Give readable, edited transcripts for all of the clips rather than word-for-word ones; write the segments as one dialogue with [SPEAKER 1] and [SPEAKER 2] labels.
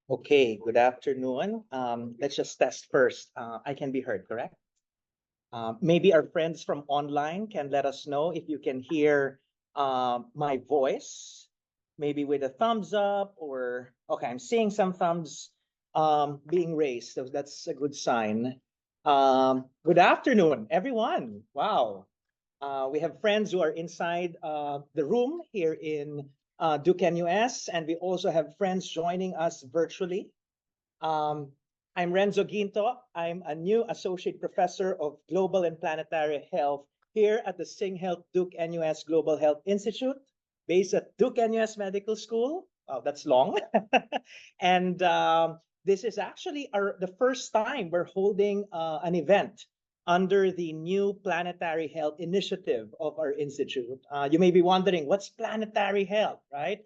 [SPEAKER 1] Okay, good afternoon. Let's just test first. I can be heard, correct? Maybe our friends from online can let us know if you can hear my voice, maybe with a thumbs up or, okay, I'm seeing some thumbs being raised, so that's a good sign. Good afternoon, everyone. Wow. We have friends who are inside the room here in Duke-NUS, and we also have friends joining us virtually. I'm Renzo Ginto. I'm a new associate professor of global and planetary health here at the SingHealth Duke-NUS Global Health Institute, based at Duke-NUS Medical School. Oh, that's long. And this is actually the first time we're holding an event under the new Planetary Health Initiative of our institute. You may be wondering, what's planetary health, right?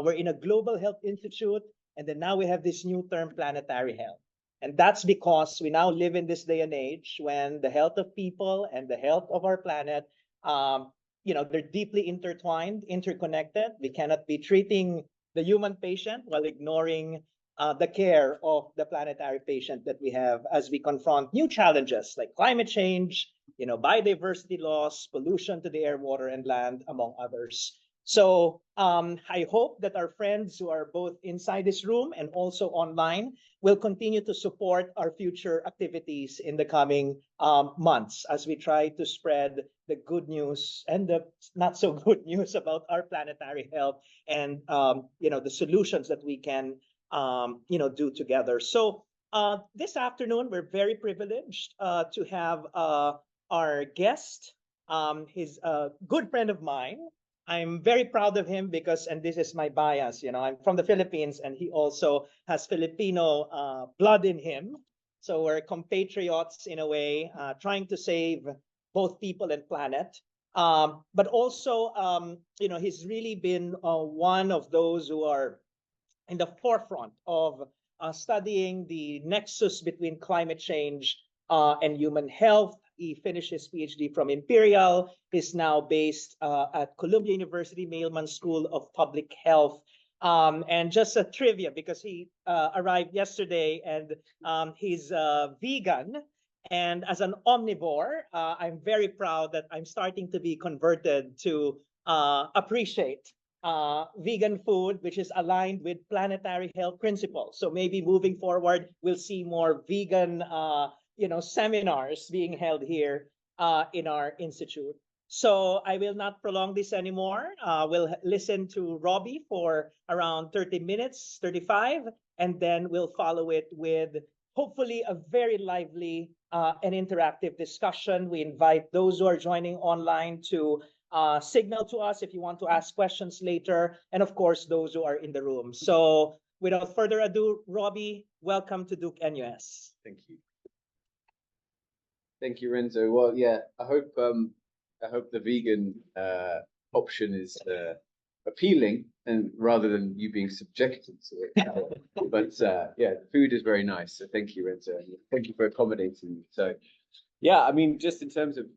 [SPEAKER 1] We're in a global health institute, and then now we have this new term, planetary health. And that's because we now live in this day and age when the health of people and the health of our planet, they're deeply intertwined, interconnected. We cannot be treating the human patient while ignoring the care of the planetary patient that we have as we confront new challenges like climate change, biodiversity loss, pollution to the air, water, and land, among others. So I hope that our friends who are both inside this room and also online will continue to support our future activities in the coming months as we try to spread the good news and the not so good news about our planetary health and the solutions that we can do together. So this afternoon, we're very privileged to have our guest. He's a good friend of mine. I'm very proud of him because, and this is my bias, I'm from the Philippines and he also has Filipino blood in him. So we're compatriots in a way, trying to save both people and planet. But also, he's really been one of those who are in the forefront of studying the nexus between climate change and human health. He finished his PhD from Imperial. He's now based at Columbia University Mailman School of Public Health. And just a trivia, because he arrived yesterday and he's vegan. And as an omnivore, I'm very proud that I'm starting to be converted to appreciate vegan food, which is aligned with planetary health principles. So maybe moving forward, we'll see more vegan seminars being held here in our institute. So I will not prolong this anymore. We'll listen to Robbie for around 30 minutes, 35, and then we'll follow it with hopefully a very lively and interactive discussion. We invite those who are joining online to signal to us if you want to ask questions later, and of course, those who are in the room. So without further ado, Robbie, welcome to Duke-NUS.
[SPEAKER 2] Thank you. Thank you, Renzo. Well, yeah, I hope the vegan option is appealing, and rather than you being subjected to it. But yeah, the food is very nice. So thank you, Renzo. Thank you for accommodating me. So yeah, I mean, just in terms of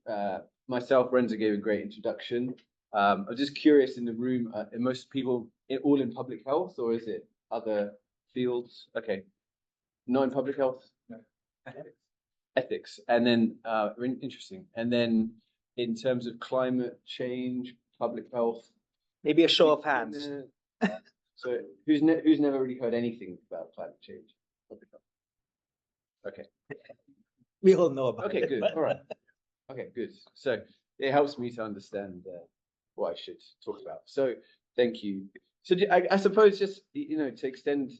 [SPEAKER 2] myself, Renzo gave a great introduction. I'm just curious in the room, are most people all in public health, or is it other fields? Okay, not in public health. No. Ethics, and then interesting. And then in terms of climate change, public health,
[SPEAKER 1] maybe a show of hands.
[SPEAKER 2] So who's never really heard anything about climate change? Public health. Okay.
[SPEAKER 1] We all know about it.
[SPEAKER 2] Okay, good. All right. Okay, good. So it helps me to understand what I should talk about. So thank you. So I suppose just to extend.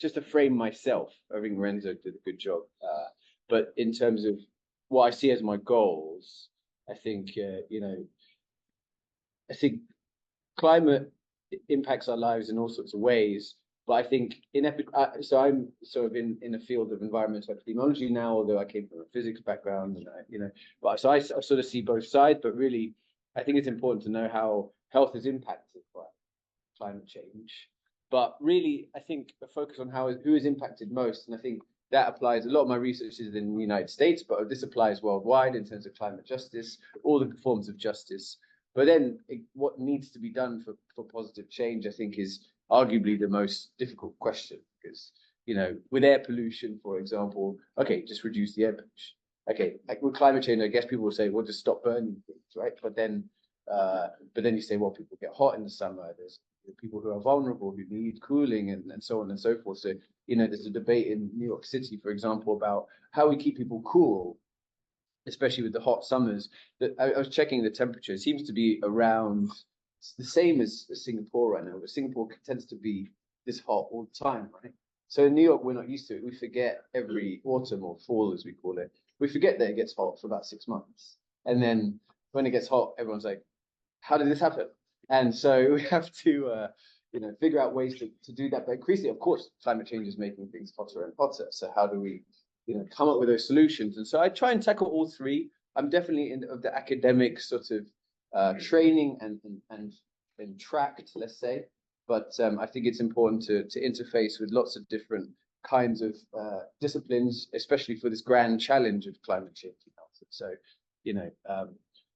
[SPEAKER 2] Just to frame myself, I think Renzo did a good job. But in terms of what I see as my goals, I think I think climate impacts our lives in all sorts of ways. But I think so I'm sort of in a field of environmental epidemiology now, although I came from a physics background, and but so I sort of see both sides. But really, I think it's important to know how health is impacted by climate change. But really, I think a focus on who is impacted most, and I think that applies. A lot of my research is in the United States, but this applies worldwide in terms of climate justice, all the forms of justice. But then what needs to be done for positive change, I think, is arguably the most difficult question, because, you know, with air pollution, for example, okay, just reduce the air pollution. Okay, like with climate change, I guess people will say, well, just stop burning things, right? But then you say, well, people get hot in the summer. There's people who are vulnerable, who need cooling, and so on and so forth. So, you know, there's a debate in New York City, for example, about how we keep people cool, especially with the hot summers. That I was checking the temperature. It seems to be around the same as Singapore right now, but Singapore tends to be this hot all the time, right? So in New York, we're not used to it. We forget every autumn or fall, as we call it. We forget that it gets hot for about 6 months. And then when it gets hot, everyone's like, how did this happen? And so we have to, you know, figure out ways to do that. But increasingly, of course, climate change is making things hotter and hotter. So how do we, you know, come up with those solutions? And so I try and tackle all three. I'm definitely of the academic sort of training and tracked, let's say. But I think it's important to interface with lots of different kinds of disciplines, especially for this grand challenge of climate change and health. So, you know,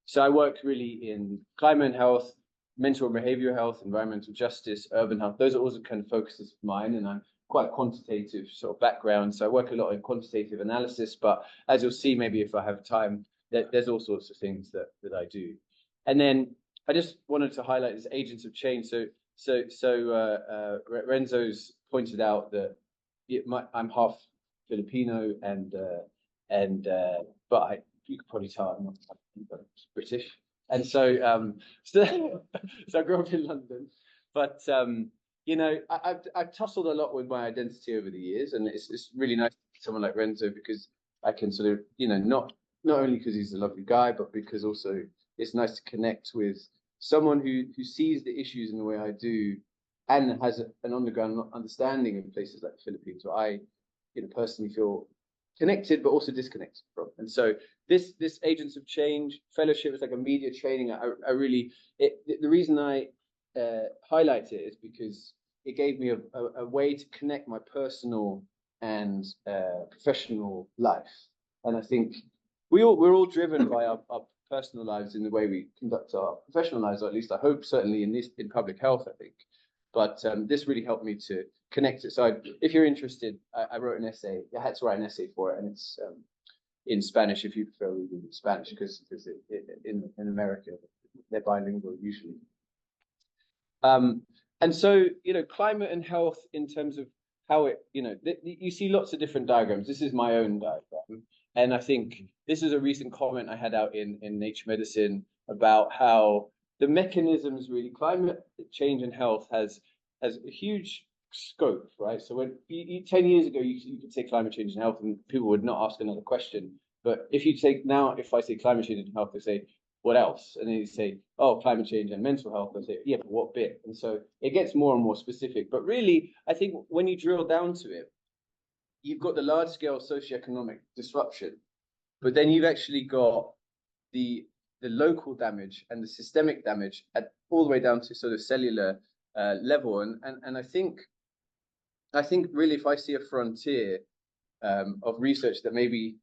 [SPEAKER 2] so I work really in climate and health, mental and behavioral health, environmental justice, urban health. Those are also kind of focuses of mine, and I'm quite quantitative sort of background. So I work a lot in quantitative analysis, but as you'll see, maybe if I have time, there's all sorts of things that I do. And then I just wanted to highlight this agents of change. So Renzo's pointed out that I'm half Filipino but you could probably tell I'm not British. And so, so I grew up in London, but you know, I've tussled a lot with my identity over the years, and it's really nice to see someone like Renzo, because I can sort of, you know, not only because he's a lovely guy, but because also it's nice to connect with someone who sees the issues in the way I do, and has an underground understanding of places like the Philippines, where I, you know, personally feel connected but also disconnected from. And so this Agents of Change fellowship is like a media training. I really, the reason I highlight it is because it gave me a way to connect my personal and professional life. And I think we're all driven by our personal lives in the way we conduct our professional lives, or at least I hope, certainly in public health, I think. But this really helped me to connect it. So if you're interested, I wrote an essay. I had to write an essay for it, and it's in Spanish if you prefer reading in Spanish, because in America they're bilingual usually. And so, you know, climate and health in terms of how it, you know, you see lots of different diagrams. This is my own diagram, and I think this is a recent comment I had out in Nature Medicine about how the mechanisms, really, climate change and health has a huge scope, right? So when 10 years ago, you could say climate change and health, and people would not ask another question. But if you take now, if I say climate change and health, they say, what else? And then you say, oh, climate change and mental health. I say, yeah, but what bit? And so it gets more and more specific. But really, I think when you drill down to it, you've got the large scale socioeconomic disruption, but then you've actually got the local damage and the systemic damage at all the way down to sort of cellular level. And I think really, if I see a frontier of research that maybe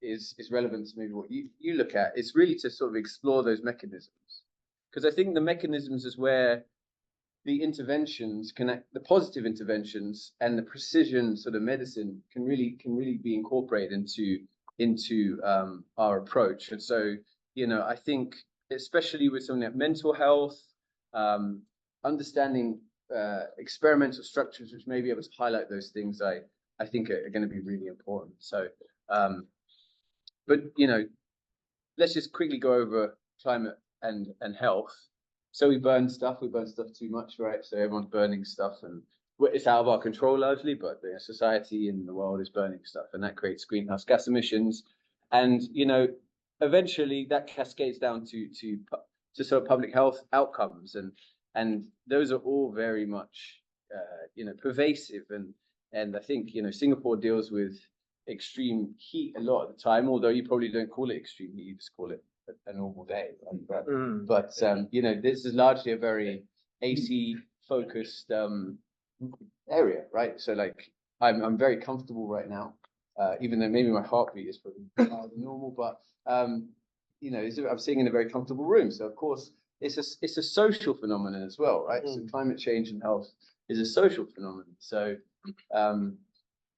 [SPEAKER 2] is relevant to maybe what you look at, it's really to sort of explore those mechanisms, because I think the mechanisms is where the interventions connect, the positive interventions and the precision sort of medicine can really be incorporated into our approach. And so, you know, I think especially with something like mental health, understanding experimental structures which may be able to highlight those things, I think are going to be really important. So but you know, let's just quickly go over climate and health. So we burn stuff too much, right? So everyone's burning stuff, and it's out of our control largely, but the society and the world is burning stuff, and that creates greenhouse gas emissions. And you know, eventually that cascades down to sort of public health outcomes, and those are all very much you know, pervasive. And I think, you know, Singapore deals with extreme heat a lot of the time, although you probably don't call it extreme heat, you just call it a normal day, right? But you know, this is largely a very AC focused area, right? So like I'm very comfortable right now, even though maybe my heartbeat is probably higher than normal, but you know, I'm sitting in a very comfortable room. So of course it's a social phenomenon as well, right? So climate change and health is a social phenomenon. So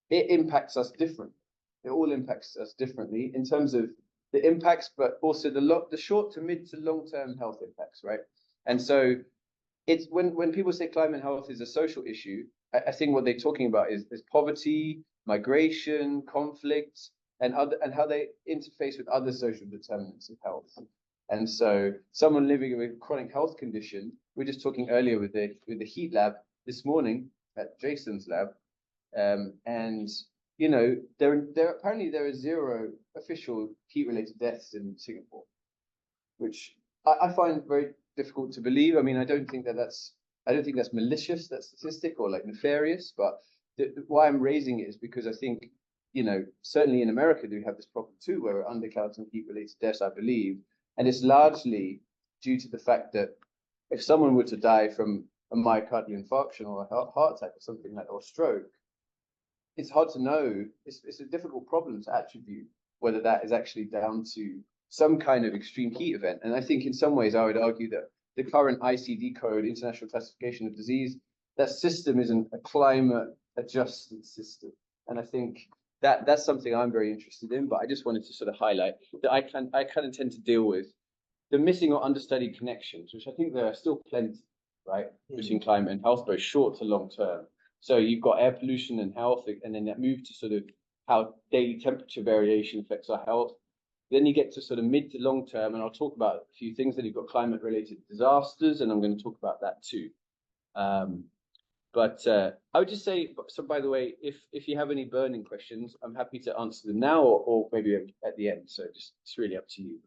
[SPEAKER 2] it impacts us differently. It all impacts us differently in terms of the impacts, but also the short to mid to long term health impacts, right? And so it's when people say climate health is a social issue, I think what they're talking about is poverty, migration, conflict, and how they interface with other social determinants of health. And so someone living with a chronic health condition, we were just talking earlier with the heat lab this morning at Jason's lab, and you know, there apparently there are 0 official heat-related deaths in Singapore, which I find very difficult to believe. I mean, I don't think that's malicious, that statistic, or like nefarious. But why I'm raising it is because I think, you know, certainly in America they have this problem too, where we're undercounting heat-related deaths, I believe, and it's largely due to the fact that if someone were to die from a myocardial infarction or a heart attack or something like that, or stroke, it's hard to know. It's a difficult problem to attribute whether that is actually down to some kind of extreme heat event. And I think in some ways I would argue that the current ICD code, International Classification of Disease, that system isn't a climate adjusted system. And I think that's something I'm very interested in, but I just wanted to sort of highlight that I kind of tend to deal with the missing or understudied connections, which I think there are still plenty, right, between climate and health, both short to long term. So you've got air pollution and health, and then that move to sort of how daily temperature variation affects our health. Then you get to sort of mid to long term, and I'll talk about a few things. Then you've got climate related disasters, and I'm going to talk about that too. But I would just say, so by the way, if you have any burning questions, I'm happy to answer them now or maybe at the end. So it's really up to you.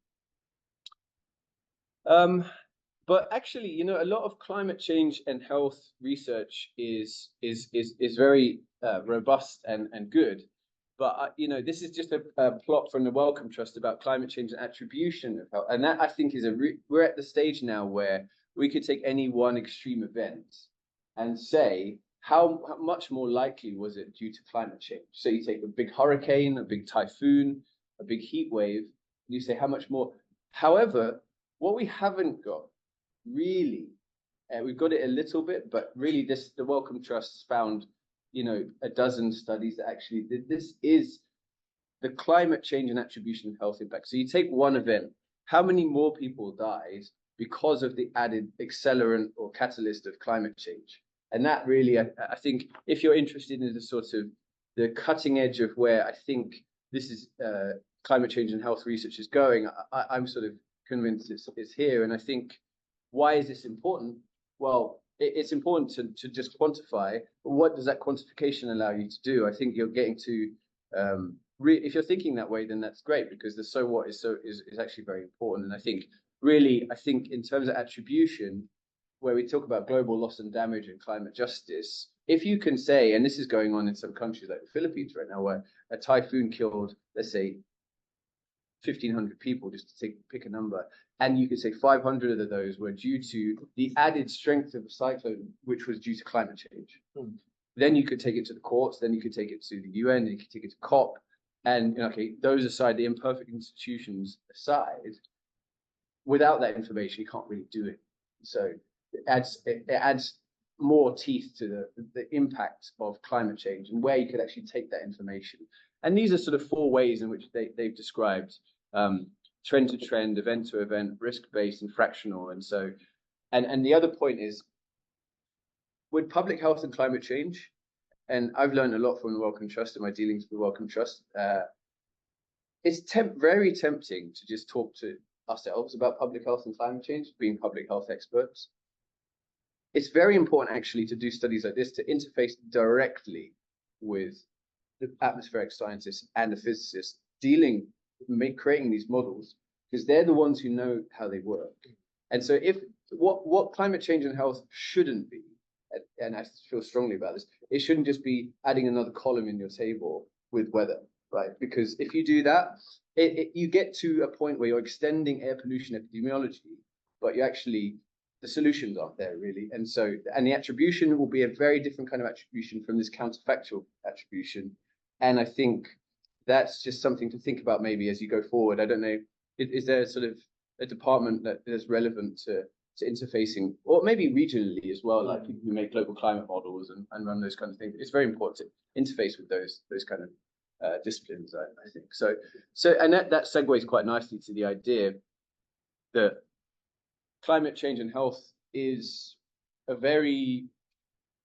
[SPEAKER 2] But actually, you know, a lot of climate change and health research is very robust and good. But you know, this is just a plot from the Wellcome Trust about climate change and attribution of health, and that I think is we're at the stage now where we could take any one extreme event and say how much more likely was it due to climate change. So you take a big hurricane, a big typhoon, a big heat wave, and you say how much more. However, what we haven't got really, we've got it a little bit, but really the Wellcome Trust found, you know, a dozen studies that actually this is the climate change and attribution of health impact. So you take one event, how many more people died because of the added accelerant or catalyst of climate change? And that really, I think, if you're interested in the sort of the cutting edge of where I think this is climate change and health research is going, I'm sort of convinced it's here. And I think, why is this important? Well, it's important to just quantify, but what does that quantification allow you to do? I think you're getting to, if you're thinking that way, then that's great, because the so what is actually very important. And I think in terms of attribution, where we talk about global loss and damage and climate justice, if you can say, and this is going on in some countries like the Philippines right now, where a typhoon killed, let's say, 1,500 people, just to pick a number, and you could say 500 of those were due to the added strength of a cyclone, which was due to climate change. Then you could take it to the courts, then you could take it to the UN, then you could take it to COP, and okay, those aside, the imperfect institutions aside, without that information, you can't really do it. So it adds more teeth to the impact of climate change and where you could actually take that information. And these are sort of 4 ways in which they've described trend to trend, event to event, risk-based, and fractional. And so, and the other point is, with public health and climate change, and I've learned a lot from the Wellcome Trust and my dealings with the Wellcome Trust, it's very tempting to just talk to ourselves about public health and climate change, being public health experts. It's very important actually to do studies like this, to interface directly with the atmospheric scientists and the physicists creating these models, because they're the ones who know how they work. And so what climate change and health shouldn't be, and I feel strongly about this, it shouldn't just be adding another column in your table with weather, right? Because if you do that, you get to a point where you're extending air pollution epidemiology, but the solutions aren't there really. And so, and the attribution will be a very different kind of attribution from this counterfactual attribution. And I think that's just something to think about maybe as you go forward. I don't know, is there sort of a department that is relevant to interfacing, or maybe regionally as well, like people who make global climate models and run those kind of things. It's very important to interface with those kind of disciplines, I think. So and that segues quite nicely to the idea that climate change and health is a very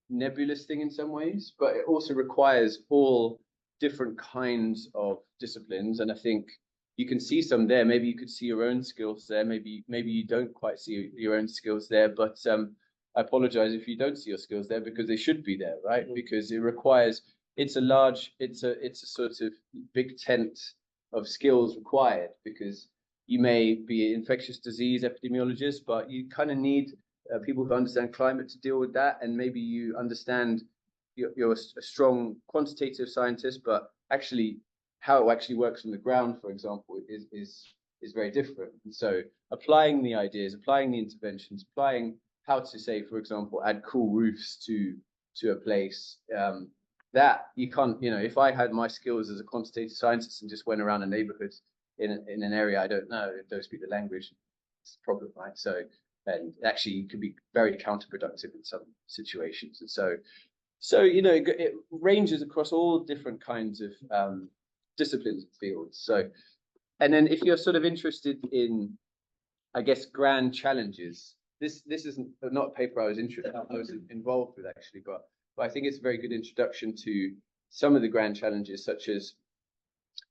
[SPEAKER 2] nebulous thing in some ways, but it also requires all different kinds of disciplines. And I think you can see some there. Maybe you could see your own skills there. Maybe you don't quite see your own skills there. But I apologize if you don't see your skills there, because they should be there, right? Because it requires, it's a sort of big tent of skills required, because you may be an infectious disease epidemiologist, but you kind of need people who understand climate to deal with that. And maybe you understand, you're a strong quantitative scientist, but actually how it actually works on the ground, for example, is very different. And so applying the ideas, applying the interventions, applying how to, say, for example, add cool roofs to a place, that you can't, if I had my skills as a quantitative scientist and just went around a neighborhood in an area I don't know, don't speak the language, it's a problem, right? So, and actually it can be very counterproductive in some situations. And so it ranges across all different kinds of disciplines and fields. So, and then if you're sort of interested in, I guess, grand challenges, this isn't not a paper I was involved with actually, but I think it's a very good introduction to some of the grand challenges, such as,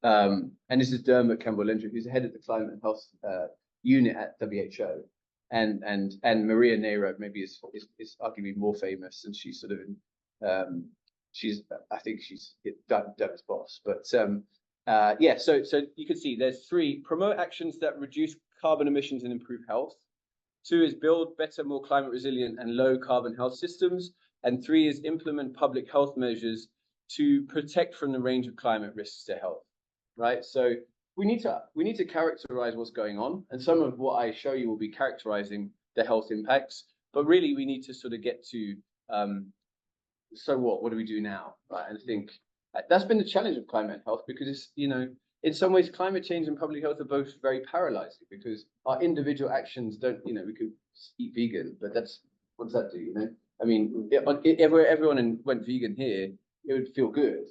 [SPEAKER 2] and this is Dermot Campbell-Lindrum, who's the head of the Climate and Health unit at WHO, and Maria Neiro maybe is arguably more famous, and she's sort of I think she's Dermot's boss, but yeah. So you can see there's 3: promote actions that reduce carbon emissions and improve health. 2 is build better, more climate resilient and low carbon health systems. And 3 is implement public health measures to protect from the range of climate risks to health, right? So we need to characterize what's going on. And some of what I show you will be characterizing the health impacts, but really we need to sort of get to, so what do we do now, right? And I think that's been the challenge of climate and health, because it's, in some ways, climate change and public health are both very paralyzing, because our individual actions don't, we could eat vegan, but what does that do, I mean, if everyone went vegan here, it would feel good.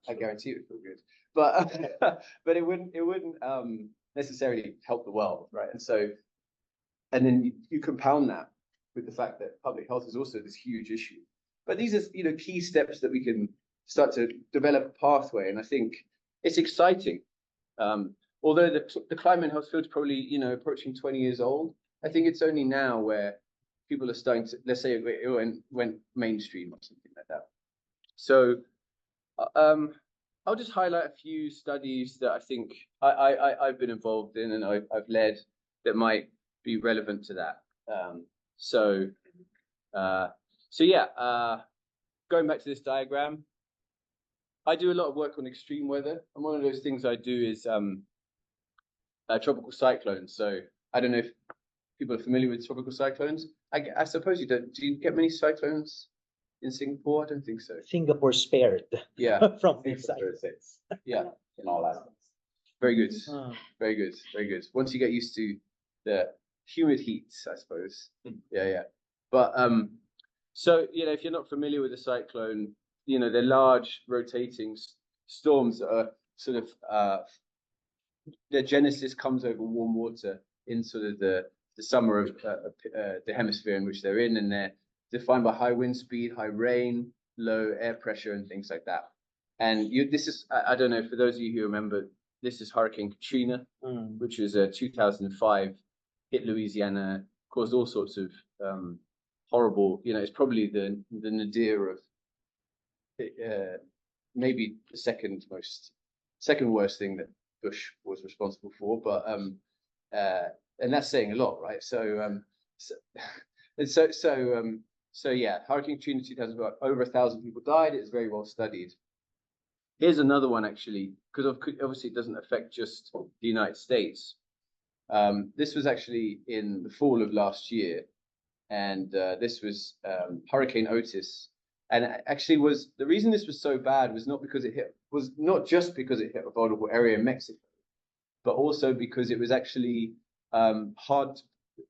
[SPEAKER 2] I guarantee it would feel good, but it wouldn't necessarily help the world, right? And so, and then you compound that with the fact that public health is also this huge issue. But these are, key steps that we can start to develop a pathway, and I think it's exciting. Although the climate and health field is probably, approaching 20 years old, I think it's only now where people are starting to, let's say, it went mainstream or something like that. So I'll just highlight a few studies that I think I've been involved in and I've led that might be relevant to that. So yeah, going back to this diagram, I do a lot of work on extreme weather, and one of those things I do is tropical cyclones. So I don't know if people are familiar with tropical cyclones. I suppose you don't. Do you get many cyclones in Singapore? I don't think so.
[SPEAKER 1] Singapore spared.
[SPEAKER 2] Yeah.
[SPEAKER 1] From this side.
[SPEAKER 2] Yeah. In all that. Very good. Very good. Very good. Once you get used to the humid heats, I suppose. Yeah. But so if you're not familiar with a cyclone, they're large rotating storms that are sort of their genesis comes over warm water in sort of the summer of the hemisphere in which they're in, and they're defined by high wind speed, high rain, low air pressure, and things like that. And this is, I don't know, for those of you who remember, this is Hurricane Katrina, which was 2005, hit Louisiana, caused all sorts of horrible, it's probably the nadir of maybe the second worst thing that Bush was responsible for, but and that's saying a lot, right? So yeah, Hurricane Katrina 2005, over 1,000 people died. It was very well studied. Here's another one, actually, because obviously it doesn't affect just the United States. This was actually in the fall of last year, and this was Hurricane Otis. And actually, the reason this was so bad was not just because it hit a vulnerable area in Mexico, but also because it was actually hard.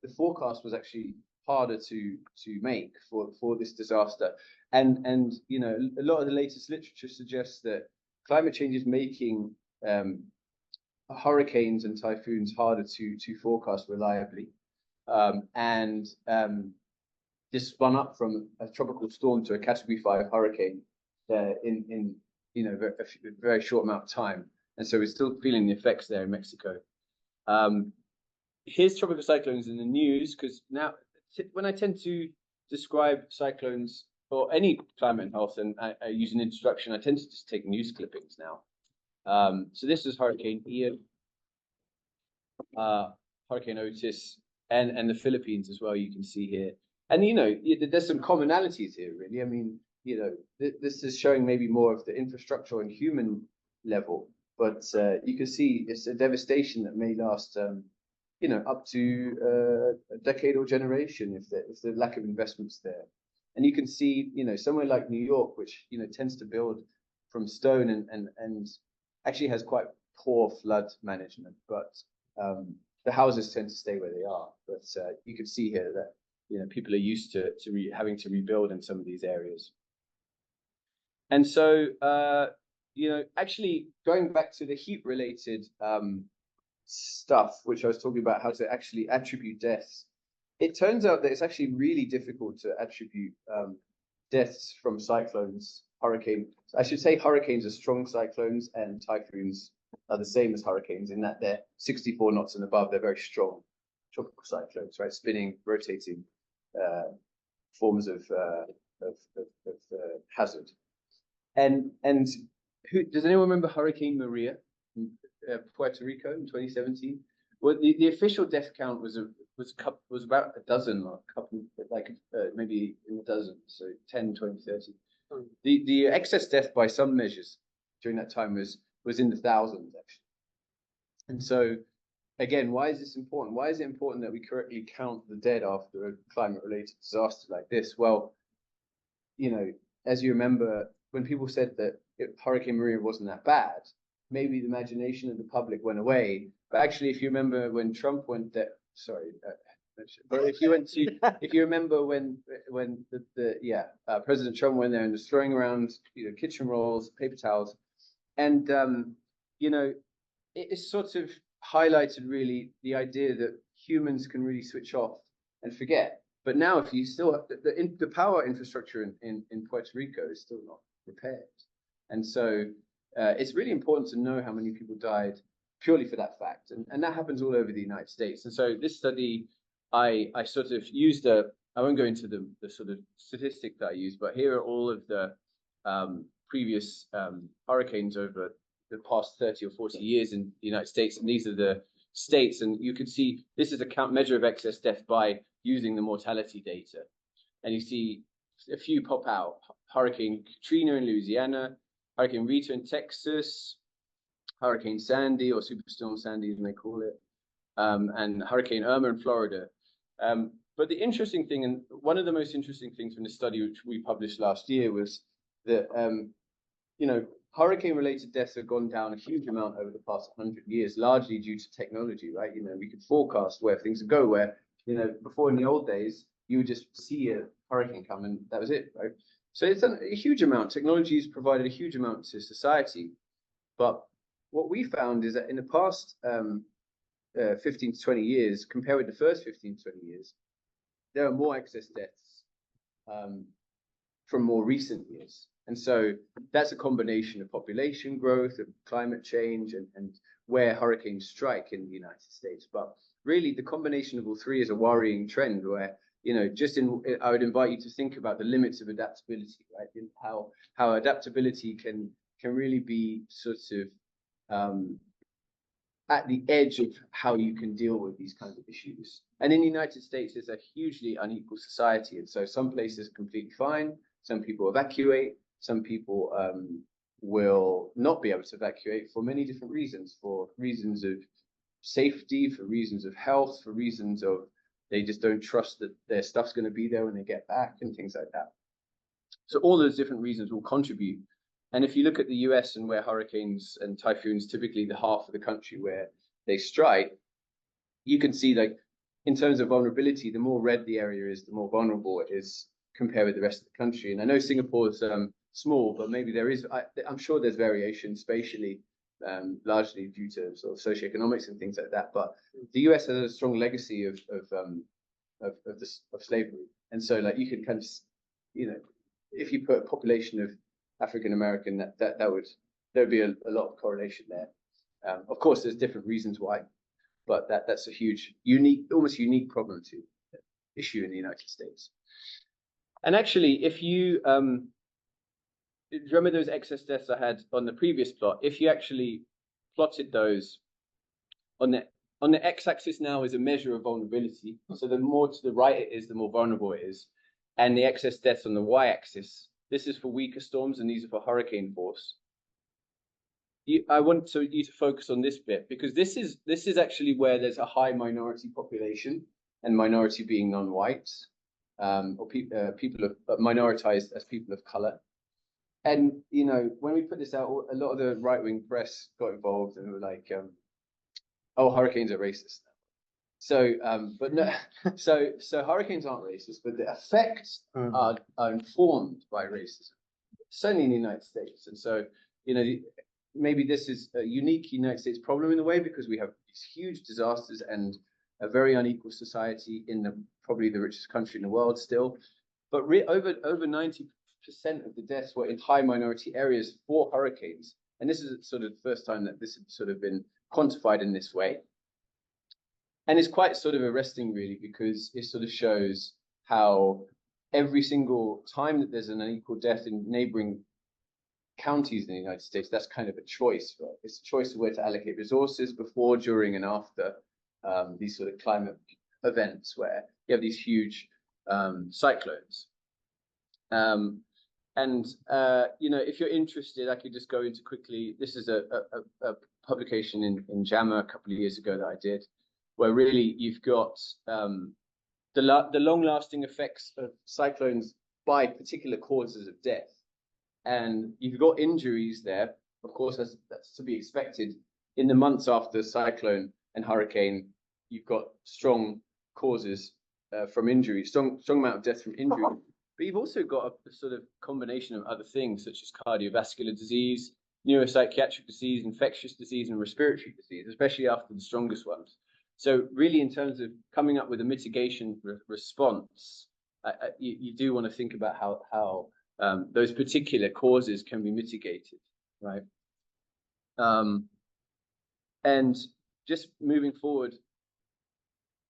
[SPEAKER 2] The forecast was actually harder to make for this disaster. And you know, a lot of the latest literature suggests that climate change is making hurricanes and typhoons harder to forecast reliably. This spun up from a tropical storm to a Category 5 hurricane in you know a very short amount of time, and so we're still feeling the effects there in Mexico. Here's tropical cyclones in the news, because now when I tend to describe cyclones or any climate and health, and I use an introduction, I tend to just take news clippings now. So this is Hurricane Ian, Hurricane Otis, and the Philippines as well. You can see here, and you know, there's some commonalities here, really. I mean, you know, this is showing maybe more of the infrastructural and human level, but you can see it's a devastation that may last, you know, up to a decade or generation if the lack of investment's there. And you can see, you know, somewhere like New York, which, you know, tends to build from stone and actually has quite poor flood management, but the houses tend to stay where they are. But you can see here that, you know, people are used to having to rebuild in some of these areas. And so, you know, actually going back to the heat-related stuff, which I was talking about, how to actually attribute deaths, it turns out that it's actually really difficult to attribute deaths from cyclones, hurricanes. I should say hurricanes are strong cyclones, and typhoons are the same as hurricanes in that they're 64 knots and above. They're very strong tropical cyclones, right? Spinning, rotating forms of hazard. And who does anyone remember Hurricane Maria in Puerto Rico in 2017? Well, the official death count was about a dozen, or a couple, like maybe in a dozen, so 10, 20, 30. The excess death by some measures during that time was in the thousands, actually. And so, again, why is this important? Why is it important that we correctly count the dead after a climate-related disaster like this? Well, you know, as you remember, when people said that Hurricane Maria wasn't that bad, maybe the imagination of the public went away. But actually, if you remember when Trump went there, sorry, but if you remember when President Trump went there and was throwing around, you know, kitchen rolls, paper towels, and you know, it sort of highlighted really the idea that humans can really switch off and forget. But now, if you still have the power infrastructure in Puerto Rico is still not repaired, and so it's really important to know how many people died purely for that fact, and that happens all over the United States. And so this study, I sort of used I won't go into the sort of statistic that I used, but here are all of the previous hurricanes over the past 30 or 40 years in the United States, and these are the states, and you can see this is a measure of excess death by using the mortality data, and you see a few pop out: Hurricane Katrina in Louisiana, Hurricane Rita in Texas, Hurricane Sandy, or Superstorm Sandy as they call it, and Hurricane Irma in Florida. But the interesting thing, and one of the most interesting things from the study which we published last year, was that you know, hurricane-related deaths have gone down a huge amount over the past 100 years, largely due to technology, right? You know, we could forecast where things would go, where, you know, before in the old days, you would just see a hurricane come and that was it, right? So it's a huge amount. Technology has provided a huge amount to society. But what we found is that in the past 15 to 20 years, compared with the first 15 to 20 years, there are more excess deaths from more recent years. And so that's a combination of population growth, of climate change, and where hurricanes strike in the United States. But really, the combination of all three is a worrying trend where, you know, I would invite you to think about the limits of adaptability, right? And how adaptability can really be sort of at the edge of how you can deal with these kinds of issues. And in the United States, it's a hugely unequal society. And so some places are completely fine. Some people evacuate. Some people will not be able to evacuate for many different reasons, for reasons of safety, for reasons of health, for reasons of they just don't trust that their stuff's going to be there when they get back, and things like that. So all those different reasons will contribute. And if you look at the US and where hurricanes and typhoons, typically the half of the country where they strike, you can see like in terms of vulnerability, the more red the area is, the more vulnerable it is compared with the rest of the country. And I know Singapore's small, but maybe there is, I'm sure there's variation spatially, largely due to sort of socioeconomics and things like that. But the US has a strong legacy of slavery. And so like you can kind of, you know, if you put a population of African American, there'd be a lot of correlation there. Of course, there's different reasons why, but that's a huge, almost unique problem to issue in the United States. And actually, if you remember those excess deaths I had on the previous plot, if you actually plotted those on the x-axis now is a measure of vulnerability. So the more to the right it is, the more vulnerable it is. And the excess deaths on the y-axis, this is for weaker storms and these are for hurricane force. I want you to focus on this bit because this is actually where there's a high minority population, and minority being non-white, or people of minoritized as people of color. And you know, when we put this out, a lot of the right-wing press got involved and were like, "Oh, hurricanes are racist." So, but no, so hurricanes aren't racist, but the effects are informed by racism, certainly in the United States. And so, you know, maybe this is a unique United States problem in a way because we have these huge disasters and a very unequal society in probably the richest country in the world still. But over 90% of the deaths were in high minority areas for hurricanes. And this is sort of the first time that this has sort of been quantified in this way. And it's quite sort of arresting, really, because it sort of shows how every single time that there's an unequal death in neighboring counties in the United States, that's kind of a choice, right? It's a choice of where to allocate resources before, during, and after these sort of climate events where you have these huge cyclones. You know, if you're interested, I could just go into quickly. This is a publication in JAMA a couple of years ago that I did, where really you've got the long-lasting effects of cyclones by particular causes of death. And you've got injuries there, of course, that's to be expected. In the months after cyclone and hurricane, you've got strong causes from injury, strong amount of death from injury. But you've also got a sort of combination of other things, such as cardiovascular disease, neuropsychiatric disease, infectious disease, and respiratory disease, especially after the strongest ones. So really, in terms of coming up with a mitigation response, you do want to think about how those particular causes can be mitigated, right? And just moving forward,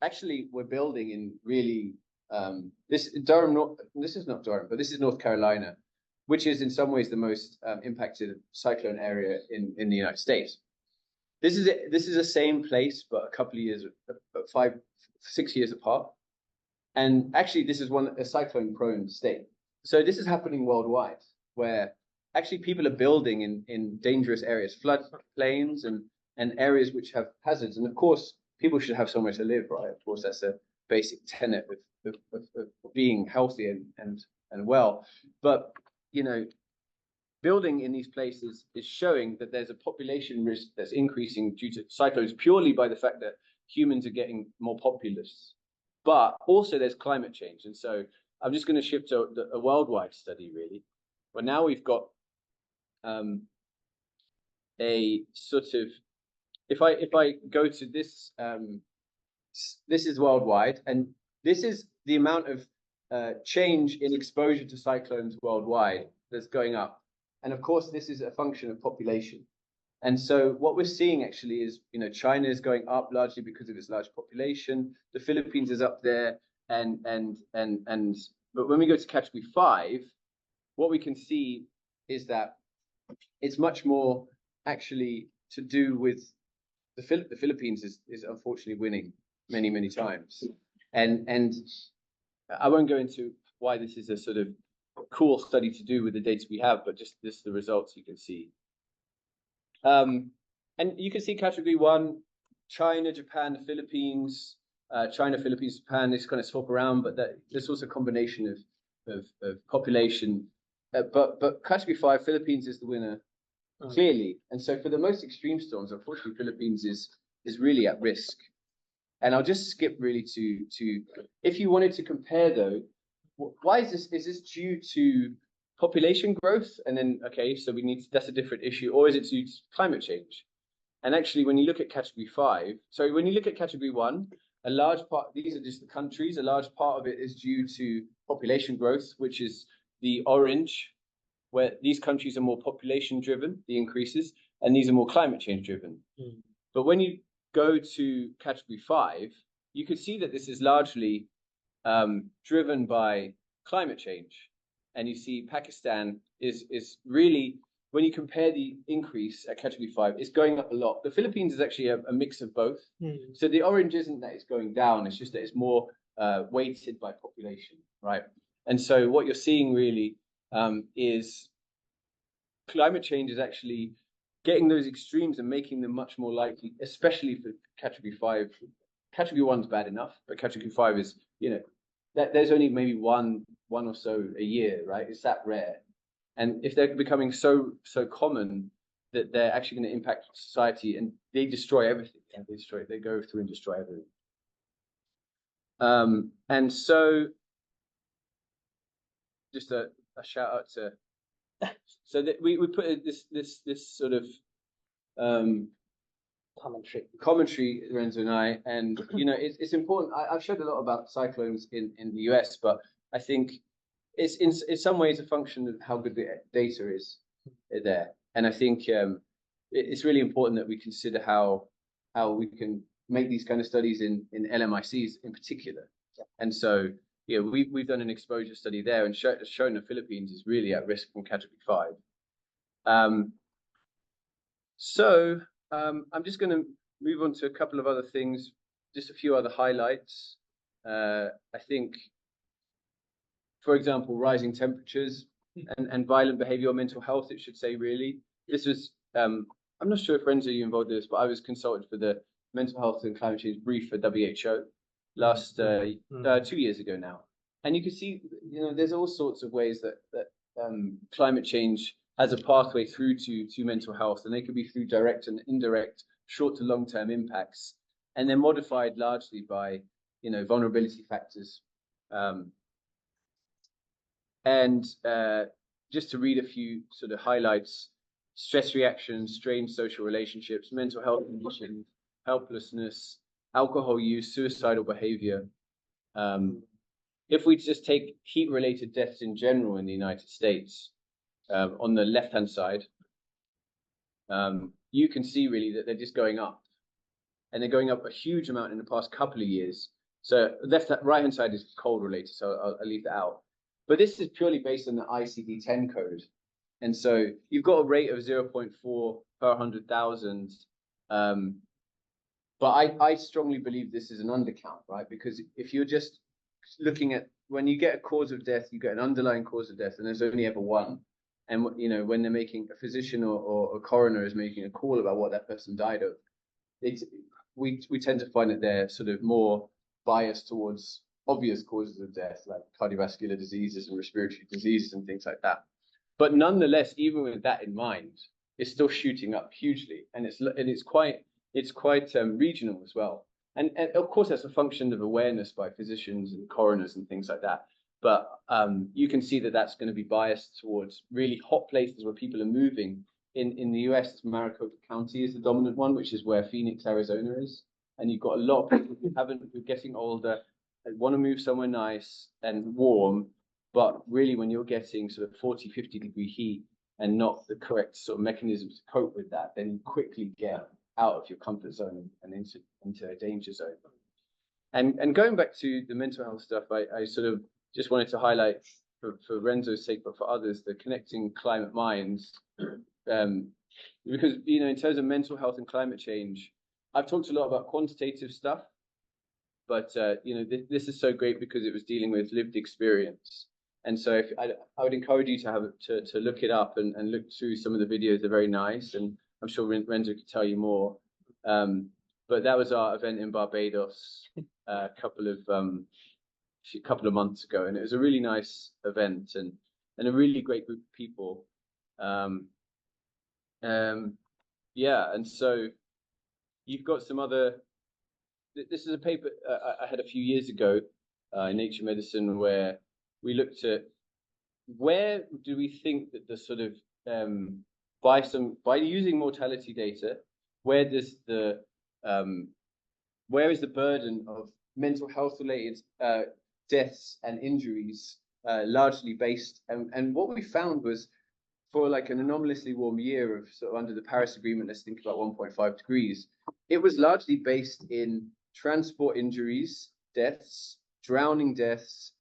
[SPEAKER 2] actually, we're building in really this is not Durham, but this is North Carolina, which is in some ways the most impacted cyclone area in the United States. This is the same place, but a couple of years, 6 years apart. And actually, this is a cyclone-prone state. So this is happening worldwide, where actually people are building in dangerous areas, flood plains and areas which have hazards. And of course, people should have somewhere to live, right? Of course, that's a basic tenet of being healthy and well. But you know, building in these places is showing that there's a population risk that's increasing due to cyclones purely by the fact that humans are getting more populous. But also there's climate change. And so I'm just going to shift to a worldwide study, really. But now we've got a sort of, if I go to this, this is worldwide, and this is the amount of change in exposure to cyclones worldwide that's going up. And of course, this is a function of population. And so what we're seeing actually is, you know, China is going up largely because of its large population. The Philippines is up there, but when we go to category 5, what we can see is that it's much more actually to do with the Philippines is unfortunately winning many times. And I won't go into why this is a sort of cool study to do with the data we have, but just the results you can see. And you can see category 1, China, Japan, the Philippines, China, Philippines, Japan, this kind of swap around, but there's also a combination of population. But category 5, Philippines is the winner, clearly. And so for the most extreme storms, unfortunately, Philippines is really at risk. And I'll just skip really to if you wanted to compare though, why is this? Is this due to population growth? And then, okay, so that's a different issue. Or is it due to climate change? And actually, when you look at category 5, sorry, when you look at category 1, a large part, these are just the countries, a large part of it is due to population growth, which is the orange, where these countries are more population driven, the increases, and these are more climate change driven. But when you go to category 5, you could see that this is largely driven by climate change. And you see Pakistan is really, when you compare the increase at category 5, it's going up a lot. The Philippines is actually a mix of both. So the orange isn't that it's going down, it's just that it's more weighted by population, right? And so what you're seeing really is climate change is actually getting those extremes and making them much more likely, especially for category 5. Category 1's bad enough, but category 5 is, that there's only maybe one or so a year, right? It's that rare. And if they're becoming so common that they're actually going to impact society, and they destroy everything. They go through and destroy everything. And so just a shout out to, so that we put this sort of commentary, Renzo and I, and it's important. I've showed a lot about cyclones in the US, but I think it's in some ways a function of how good the data is there. And I think it's really important that we consider how we can make these kind of studies in LMICs in particular. And so we've done an exposure study there and shown the Philippines is really at risk from category 5. So I'm just going to move on to a couple of other things, just a few other highlights. I think, for example, rising temperatures and violent behavior or mental health, it should say, really. This was, I'm not sure if Renzo, you involved in this, but I was consulted for the mental health and climate change brief for WHO last 2 years ago now. And you can see, there's all sorts of ways that climate change has a pathway through to mental health, and they could be through direct and indirect, short to long-term impacts, and they're modified largely by, vulnerability factors. And just to read a few sort of highlights: stress reactions, strained social relationships, mental health conditions, helplessness, alcohol use, suicidal behavior. If we just take heat-related deaths in general in the United States, on the left-hand side, you can see really that they're just going up, and they're going up a huge amount in the past couple of years. So right-hand side is cold-related, so I'll leave that out. But this is purely based on the ICD-10 code. And so you've got a rate of 0.4 per 100,000. But I strongly believe this is an undercount, right? Because if you're just looking at, when you get a cause of death, you get an underlying cause of death, and there's only ever one. And, when they're making, a physician or a coroner is making a call about what that person died of, we tend to find that they're sort of more biased towards obvious causes of death, like cardiovascular diseases and respiratory diseases and things like that. But nonetheless, even with that in mind, it's still shooting up hugely, and it's quite regional as well. And of course, that's a function of awareness by physicians and coroners and things like that. But you can see that that's going to be biased towards really hot places where people are moving. In the US, Maricopa County is the dominant one, which is where Phoenix, Arizona is. And you've got a lot of people who are getting older, and want to move somewhere nice and warm. But really, when you're getting sort of 40, 50-degree heat and not the correct sort of mechanisms to cope with that, then you quickly get out of your comfort zone and into a danger zone. And going back to the mental health stuff, I sort of just wanted to highlight for Renzo's sake, but for others, the Connecting Climate Minds, because in terms of mental health and climate change, I've talked a lot about quantitative stuff, but this is so great because it was dealing with lived experience. And so I would encourage you to look it up and look through some of the videos. They're very nice, and I'm sure Renzo could tell you more. But that was our event in Barbados a couple of months ago, and it was a really nice event and a really great group of people. And so you've got some other. this is a paper I had a few years ago in Nature Medicine, where we looked at where do we think that the sort of by using mortality data, where does the where is the burden of mental health related deaths and injuries largely based? And what we found was, for like an anomalously warm year of sort of under the Paris Agreement, let's think about 1.5 degrees, it was largely based in transport injuries, deaths, drowning deaths,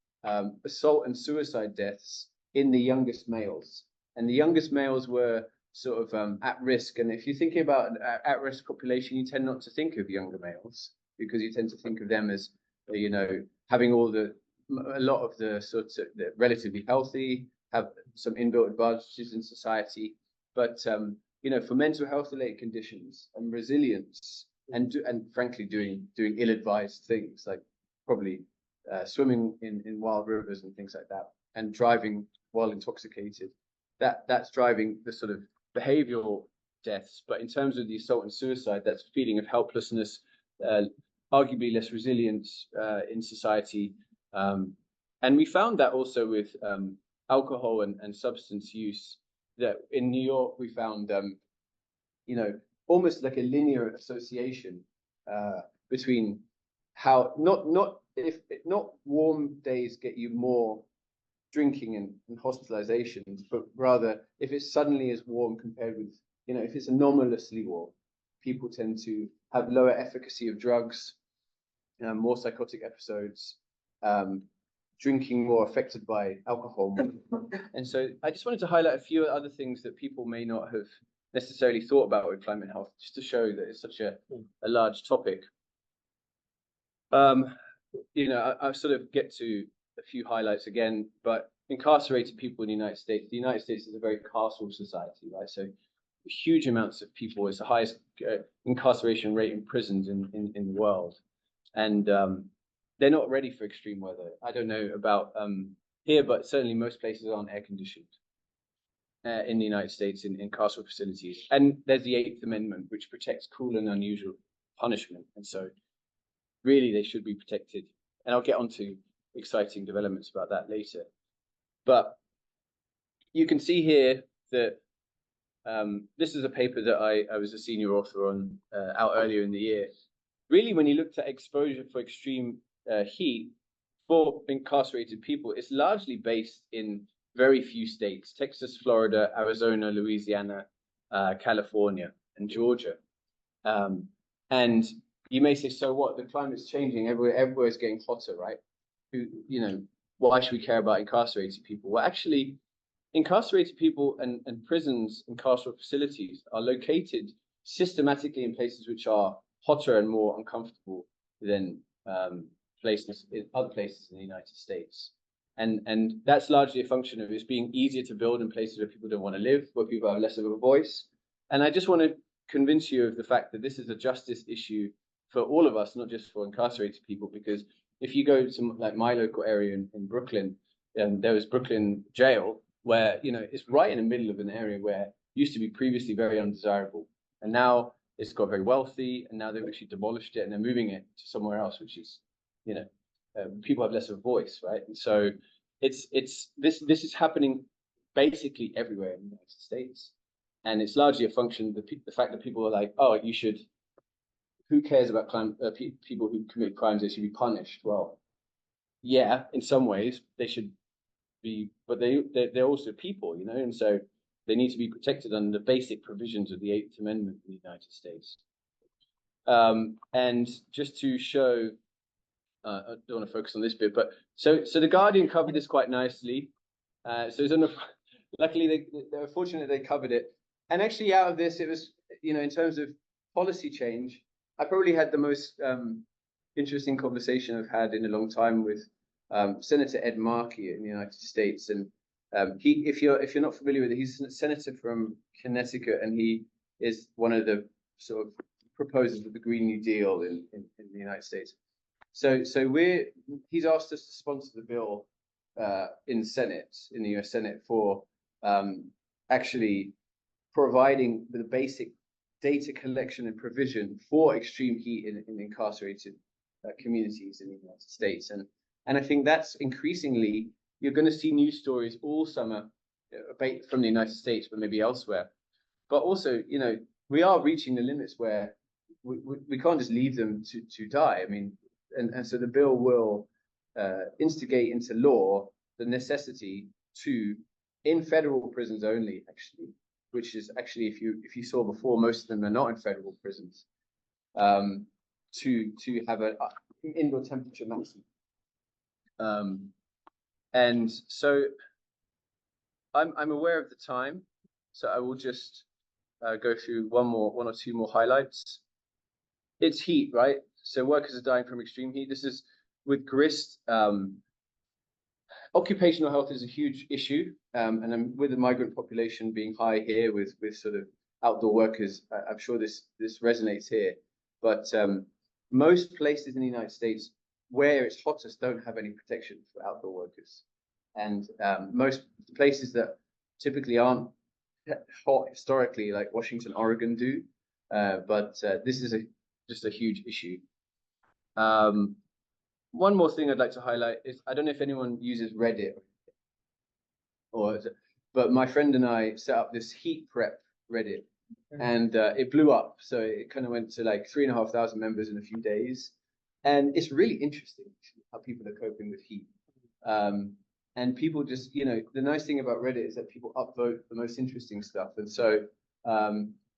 [SPEAKER 2] assault and suicide deaths in the youngest males. And the youngest males were sort of at risk. And if you're thinking about an at-risk population, you tend not to think of younger males, because you tend to think of them as, you know, having a lot of the sorts of relatively healthy, have some inbuilt advantages in society, but you know, for mental health related conditions and resilience, and frankly doing ill-advised things like probably swimming in wild rivers and things like that, and driving while intoxicated, that's driving the sort of behavioral deaths. But in terms of the assault and suicide, that's a feeling of helplessness, arguably less resilience in society, and we found that also with alcohol and substance use. That in New York we found, you know, almost like a linear association between how not warm days get you more drinking and hospitalizations, but rather if it suddenly is warm compared with, you know, if it's anomalously warm, people tend to have lower efficacy of drugs, more psychotic episodes, drinking more affected by alcohol. And so I just wanted to highlight a few other things that people may not have necessarily thought about with climate health, just to show that it's such a large topic. You know, I'll sort of get to a few highlights again, but incarcerated people in the United States is a very carceral society, right? So huge amounts of people, it's the highest incarceration rate in prisons in the world. And they're not ready for extreme weather. I don't know about here, but certainly most places aren't air conditioned in the United States in carceral facilities. And there's the 8th Amendment, which protects cruel and unusual punishment. And so really they should be protected. And I'll get onto exciting developments about that later. But you can see here that this is a paper that I was a senior author on out earlier in the year. Really, when you looked at exposure for extreme heat for incarcerated people, it's largely based in very few states: Texas, Florida, Arizona, Louisiana, California, and Georgia. And you may say, so what? The climate's changing. Everywhere's getting hotter, right? You know, why should we care about incarcerated people? Well, actually, incarcerated people and prisons and carceral facilities are located systematically in places which are hotter and more uncomfortable than places in other places in the United States. And that's largely a function of it being easier to build in places where people don't want to live, where people have less of a voice. And I just want to convince you of the fact that this is a justice issue for all of us, not just for incarcerated people, because if you go to like my local area in Brooklyn, there was Brooklyn Jail, where, you know, it's right in the middle of an area where used to be previously very undesirable. And now it's got very wealthy, and now they've actually demolished it and they're moving it to somewhere else, which is, you know, people have less of a voice, right? And so this is happening basically everywhere in the United States, and it's largely a function of the fact that people are like, oh, you should. Who cares about people who commit crimes? They should be punished. Well, yeah, in some ways they should be, but they're also people, you know, and so they need to be protected under the basic provisions of the 8th Amendment in the United States. And just to show, I don't want to focus on this bit, but so the Guardian covered this quite nicely. So it's luckily they were fortunate they covered it. And actually, out of this, it was, you know, in terms of policy change, I probably had the most interesting conversation I've had in a long time with Senator Ed Markey in the United States. And if you're not familiar with it, he's a senator from Connecticut, and he is one of the sort of proposers of the Green New Deal in the United States. So he's asked us to sponsor the bill in the US Senate for actually providing the basic data collection and provision for extreme heat in incarcerated communities in the United States. And I think that's increasingly, you're going to see news stories all summer from the United States, but maybe elsewhere. But also, we are reaching the limits where we can't just leave them to die. I mean, and so the bill will instigate into law the necessity to, in federal prisons only, actually, which is actually, if you saw before, most of them are not in federal prisons, to have an indoor temperature maximum. And so I'm aware of the time, so I will just go through one or two more highlights. It's heat, right? So workers are dying from extreme heat. This is with GRIST. Occupational health is a huge issue, and with the migrant population being high here, with sort of outdoor workers, I'm sure this resonates here. But most places in the United States where it's hottest don't have any protection for outdoor workers, and most places that typically aren't hot historically, like Washington, Oregon, do. But this is just a huge issue. One more thing I'd like to highlight is, I don't know if anyone uses Reddit, but my friend and I set up this heat prep Reddit, and it blew up. So it kind of went to like 3,500 members in a few days. And it's really interesting how people are coping with heat. And people just, the nice thing about Reddit is that people upvote the most interesting stuff. And so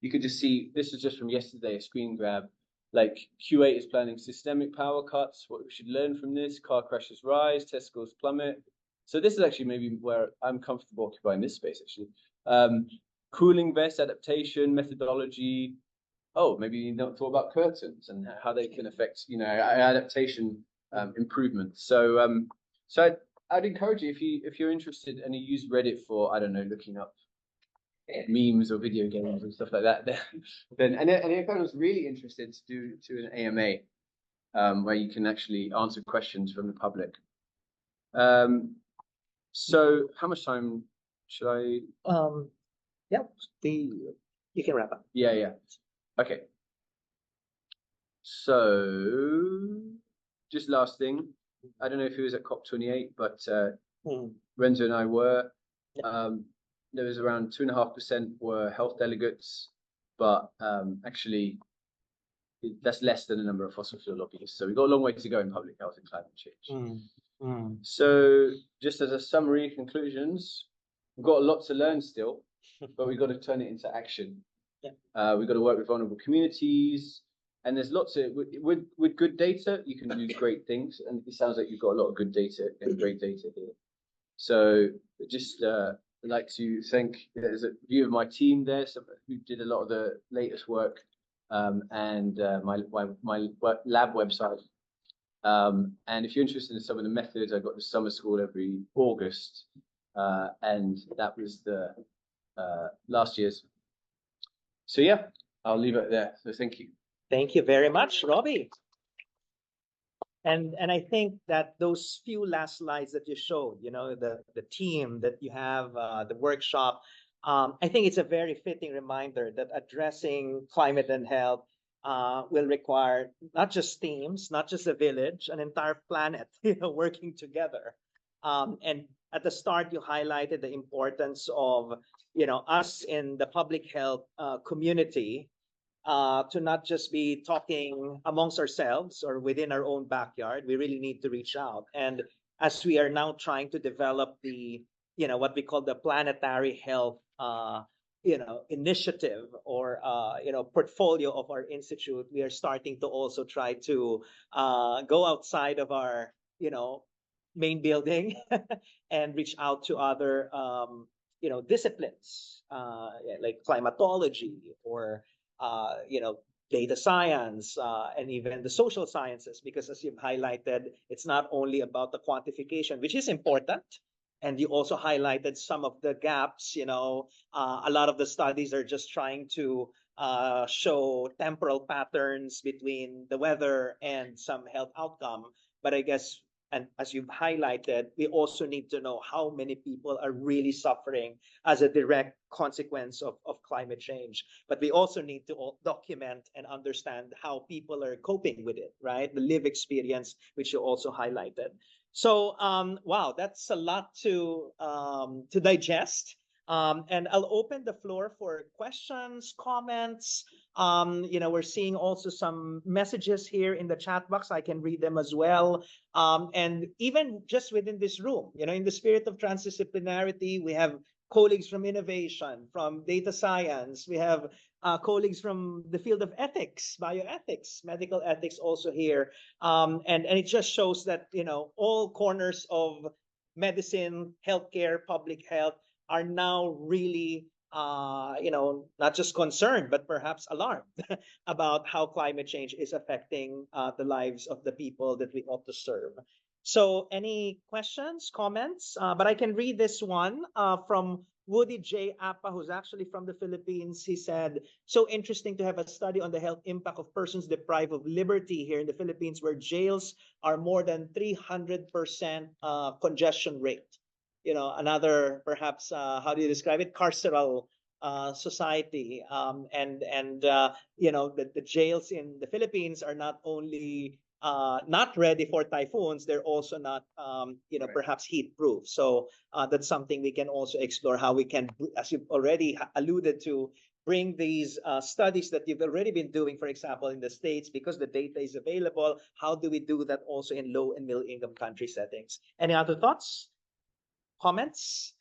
[SPEAKER 2] you could just see, this is just from yesterday, a screen grab. Like, Q8 is planning systemic power cuts. What we should learn from this: car crashes rise, test scores plummet. So this is actually maybe where I'm comfortable occupying this space, actually. Cooling vest adaptation methodology. Oh, maybe you don't thought about curtains and how they can affect, adaptation improvements. So I'd encourage you, if you're interested and you use Reddit for, I don't know, looking up memes or video games and stuff like that, then and if I was really interested to do an AMA, where you can actually answer questions from the public. So how much time should I?
[SPEAKER 1] Yeah, you can wrap up.
[SPEAKER 2] Yeah. Okay. So just last thing, I don't know if it was at COP28, but Renzo and I were. There was around 2.5% were health delegates, but actually that's less than the number of fossil fuel lobbyists. So we've got a long way to go in public health and climate change. So just as a summary, conclusions, we've got a lot to learn still, but we've got to turn it into action. Yeah. We've got to work with vulnerable communities, and there's lots of, with good data, you can do great things. And it sounds like you've got a lot of good data and great data here. So just I'd like to thank, there's a view of my team there, who did a lot of the latest work, and my lab website. And if you're interested in some of the methods, I've got the summer school every August, and that was the last year's. So yeah, I'll leave it there. So thank you.
[SPEAKER 1] Thank you very much, Robbie. And I think that those few last slides that you showed, the team that you have, the workshop, I think it's a very fitting reminder that addressing climate and health will require not just teams, not just a village, an entire planet, working together. And at the start, you highlighted the importance of, us in the public health community, to not just be talking amongst ourselves or within our own backyard. We really need to reach out. And as we are now trying to develop the, what we call the planetary health, initiative or, portfolio of our institute, we are starting to also try to go outside of our, main building and reach out to other, disciplines, like climatology or, data science, and even the social sciences, because as you've highlighted, it's not only about the quantification, which is important. And you also highlighted some of the gaps, a lot of the studies are just trying to show temporal patterns between the weather and some health outcome. But I guess And as you've highlighted, we also need to know how many people are really suffering as a direct consequence of climate change. But we also need to document and understand how people are coping with it, right? The live experience, which you also highlighted. So, wow, that's a lot to digest. And I'll open the floor for questions, comments. We're seeing also some messages here in the chat box. I can read them as well. And even just within this room, in the spirit of transdisciplinarity, we have colleagues from innovation, from data science. We have colleagues from the field of ethics, bioethics, medical ethics also here. And it just shows that, all corners of medicine, healthcare, public health are now really, not just concerned, but perhaps alarmed about how climate change is affecting the lives of the people that we ought to serve. So any questions, comments? But I can read this one from Woody J. Apa, who's actually from the Philippines. He said, so interesting to have a study on the health impact of persons deprived of liberty here in the Philippines, where jails are more than 300% congestion rate. Another perhaps, how do you describe it? Carceral society. The jails in the Philippines are not only not ready for typhoons, they're also not,
[SPEAKER 2] Right.
[SPEAKER 1] perhaps heat proof. So that's something we can also explore, how we can, as you've already alluded to, bring these studies that you've already been doing, for example, in the States, because the data is available. How do we do that also in low and middle income country settings? Any other thoughts? Comments?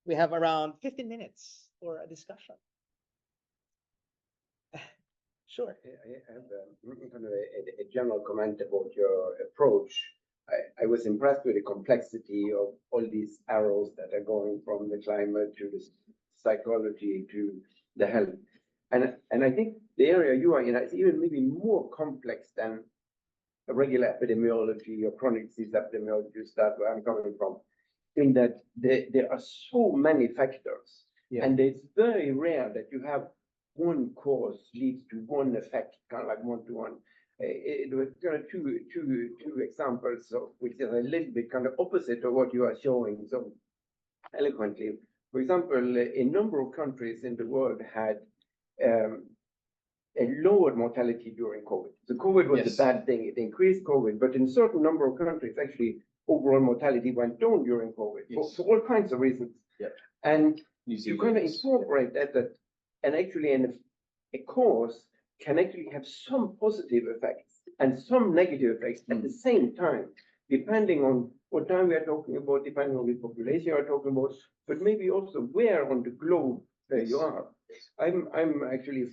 [SPEAKER 1] We have around 15 minutes for a discussion. Sure.
[SPEAKER 3] I have kind of a general comment about your approach. I was impressed with the complexity of all these arrows that are going from the climate to the psychology to the health. And I think the area you are in is even maybe more complex than a regular epidemiology or chronic disease epidemiology stuff where I'm coming from, in that there are so many factors.
[SPEAKER 2] Yeah.
[SPEAKER 3] And it's very rare that you have one cause leads to one effect, kind of like one-to-one. It was kind of two examples of which is a little bit kind of opposite of what you are showing so eloquently. For example, a number of countries in the world had a lowered mortality during COVID. So COVID was
[SPEAKER 2] Yes.
[SPEAKER 3] a bad thing; it increased COVID. But in a certain number of countries, actually, overall mortality went down during COVID for all kinds of reasons.
[SPEAKER 2] Yeah.
[SPEAKER 3] And
[SPEAKER 2] New
[SPEAKER 3] you
[SPEAKER 2] Zealand
[SPEAKER 3] kind of
[SPEAKER 2] is-
[SPEAKER 3] incorporate that, and actually, a cause can actually have some positive effects and some negative effects at the same time, depending on what time we are talking about, depending on the population you are talking about, but maybe also where on the globe you are. I'm actually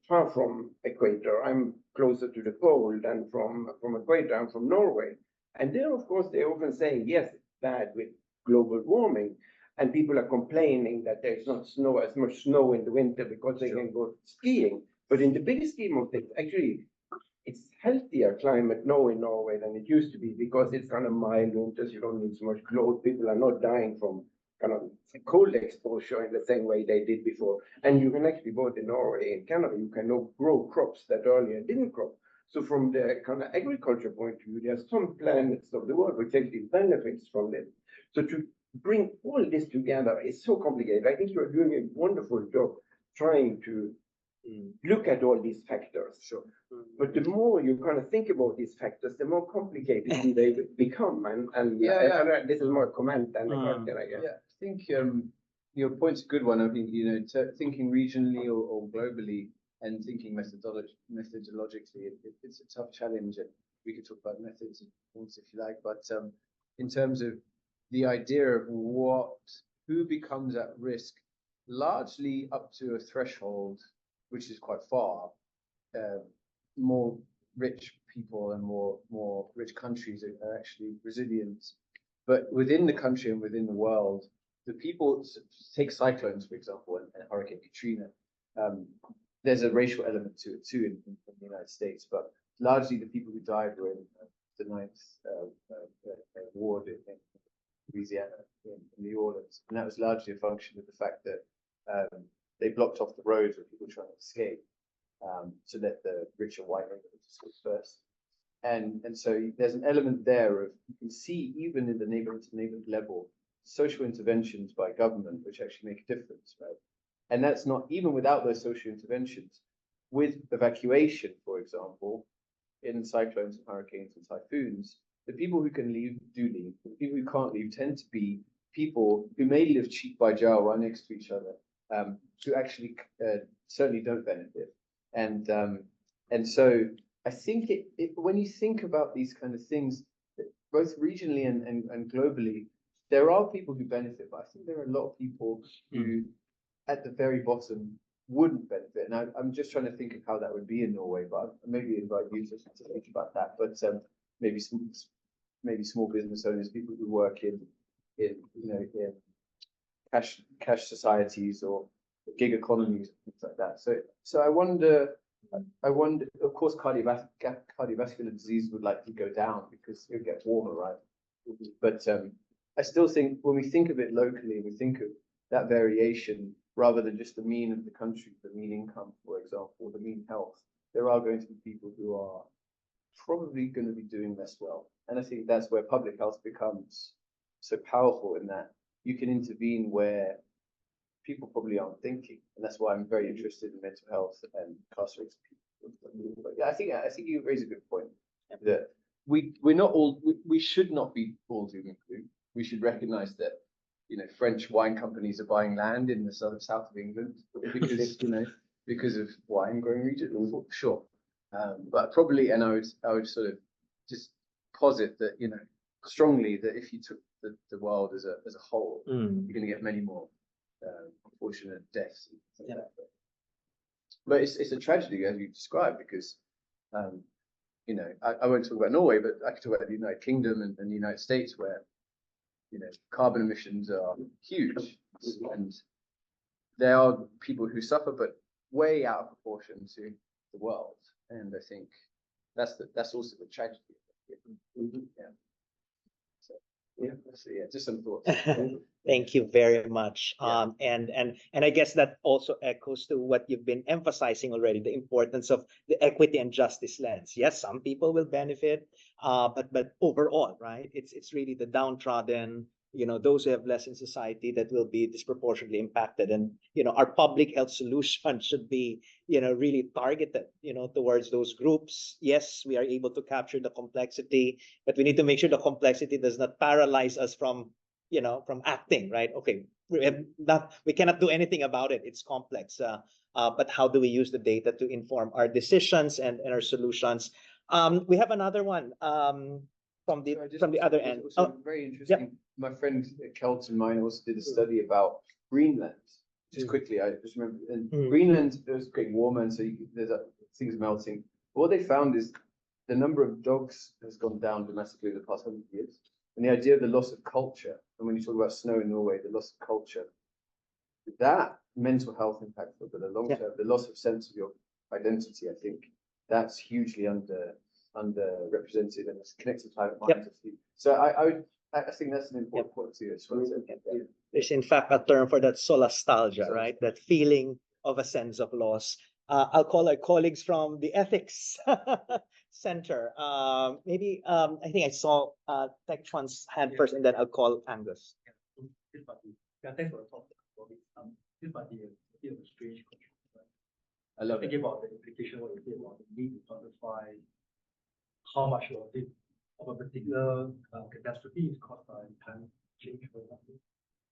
[SPEAKER 3] far from equator. I'm closer to the pole than from equator. I'm from Norway. And there, of course, they often say, yes, it's bad with global warming. And people are complaining that there's not as much snow in the winter because they can go skiing. But in the big scheme of things, actually, it's healthier climate now in Norway than it used to be because it's kind of mild winters. You don't need so much clothes. People are not dying from kind of cold exposure in the same way they did before. And you can actually, both in Norway and Canada, you can now grow crops that earlier didn't grow. So from the kind of agriculture point of view, there are some planets of the world which actually benefits from this. So to bring all this together is so complicated. I think you're doing a wonderful job trying to look at all these factors.
[SPEAKER 2] Sure.
[SPEAKER 3] But the more you kind of think about these factors, the more complicated they become. And this is more a comment than a question, I guess.
[SPEAKER 2] Yeah, I think your point's a good one. I think, thinking regionally or globally and thinking methodologically, it's a tough challenge. And we could talk about methods if you like, but in terms of the idea of who becomes at risk, largely up to a threshold, which is quite far, more rich people and more rich countries are actually resilient. But within the country and within the world, the people, take cyclones, for example, and Hurricane Katrina, there's a racial element to it too in the United States, but largely the people who died were in the ninth ward in Louisiana, in New Orleans. And that was largely a function of the fact that they blocked off the roads where people were trying to escape to let the richer white neighborhoods go first. And so there's an element there of, you can see even in the neighborhood to neighborhood level, social interventions by government, which actually make a difference, right? And that's not even without those social interventions. With evacuation, for example, in cyclones and hurricanes and typhoons, the people who can leave do leave. The people who can't leave tend to be people who may live cheek by jowl right next to each other, who actually certainly don't benefit. And so I think when you think about these kind of things, both regionally and globally, there are people who benefit, but I think there are a lot of people who, at the very bottom, wouldn't benefit. And I'm just trying to think of how that would be in Norway, but maybe invite you to think about that. But maybe small business owners, people who work in cash societies or gig economies, things like that. So I wonder, of course, cardiovascular disease would likely go down because it would get warmer, right? But I still think when we think of it locally, we think of that variation rather than just the mean of the country, the mean income, for example, or the mean health. There are going to be people who are probably going to be doing less well. And I think that's where public health becomes so powerful, in that you can intervene where people probably aren't thinking. And that's why I'm very interested in mental health and incarcerated people. But yeah, I think you raise a good point that we should not be all doom and gloom. We should recognize that, French wine companies are buying land in the south of England because of wine growing region. Sure. But probably, and I would sort of just posit that, strongly, that if you took the world as a whole, you're going to get many more unfortunate deaths. Like that. But it's a tragedy, as you described, because I won't talk about Norway, but I could talk about the United Kingdom and the United States, where carbon emissions are huge, and there are people who suffer, but way out of proportion to the world. And I think that's also the tragedy. Yeah. So just some thoughts.
[SPEAKER 1] Thank you very much.
[SPEAKER 2] Yeah.
[SPEAKER 1] And I guess that also echoes to what you've been emphasizing already, the importance of the equity and justice lens. Yes, some people will benefit, but overall, right? It's really the downtrodden, those who have less in society that will be disproportionately impacted. And our public health solution should be really targeted towards those groups. Yes, we are able to capture the complexity, but we need to make sure the complexity does not paralyze us from acting, right? Okay, we cannot do anything about it. It's complex. But how do we use the data to inform our decisions and our solutions? We have another one from the other end.
[SPEAKER 2] Very interesting. My friend Kelton Mine also did a study about Greenland. Just quickly, I just remember in Greenland it was getting warmer, and so there's things melting. But what they found is the number of dogs has gone down dramatically in the past 100 years. And the idea of the loss of culture, and when you talk about snow in Norway, the loss of culture, that mental health impact for the long term, the loss of sense of your identity, I think that's hugely underrepresented, and it's connected to climate minds. So I think that's an important point too.
[SPEAKER 1] There's in fact a term for that, solastalgia, right? That feeling of a sense of loss. I'll call our colleagues from the ethics center. Maybe I think I saw Tech Chuan's hand first, and then I'll call Angus.
[SPEAKER 4] Thanks for the talk. This might be a bit of a strange question. Right?
[SPEAKER 2] I love
[SPEAKER 4] Thinking about the implication, what you said about the need to quantify how much of it of a particular catastrophe is caused by climate change, for example.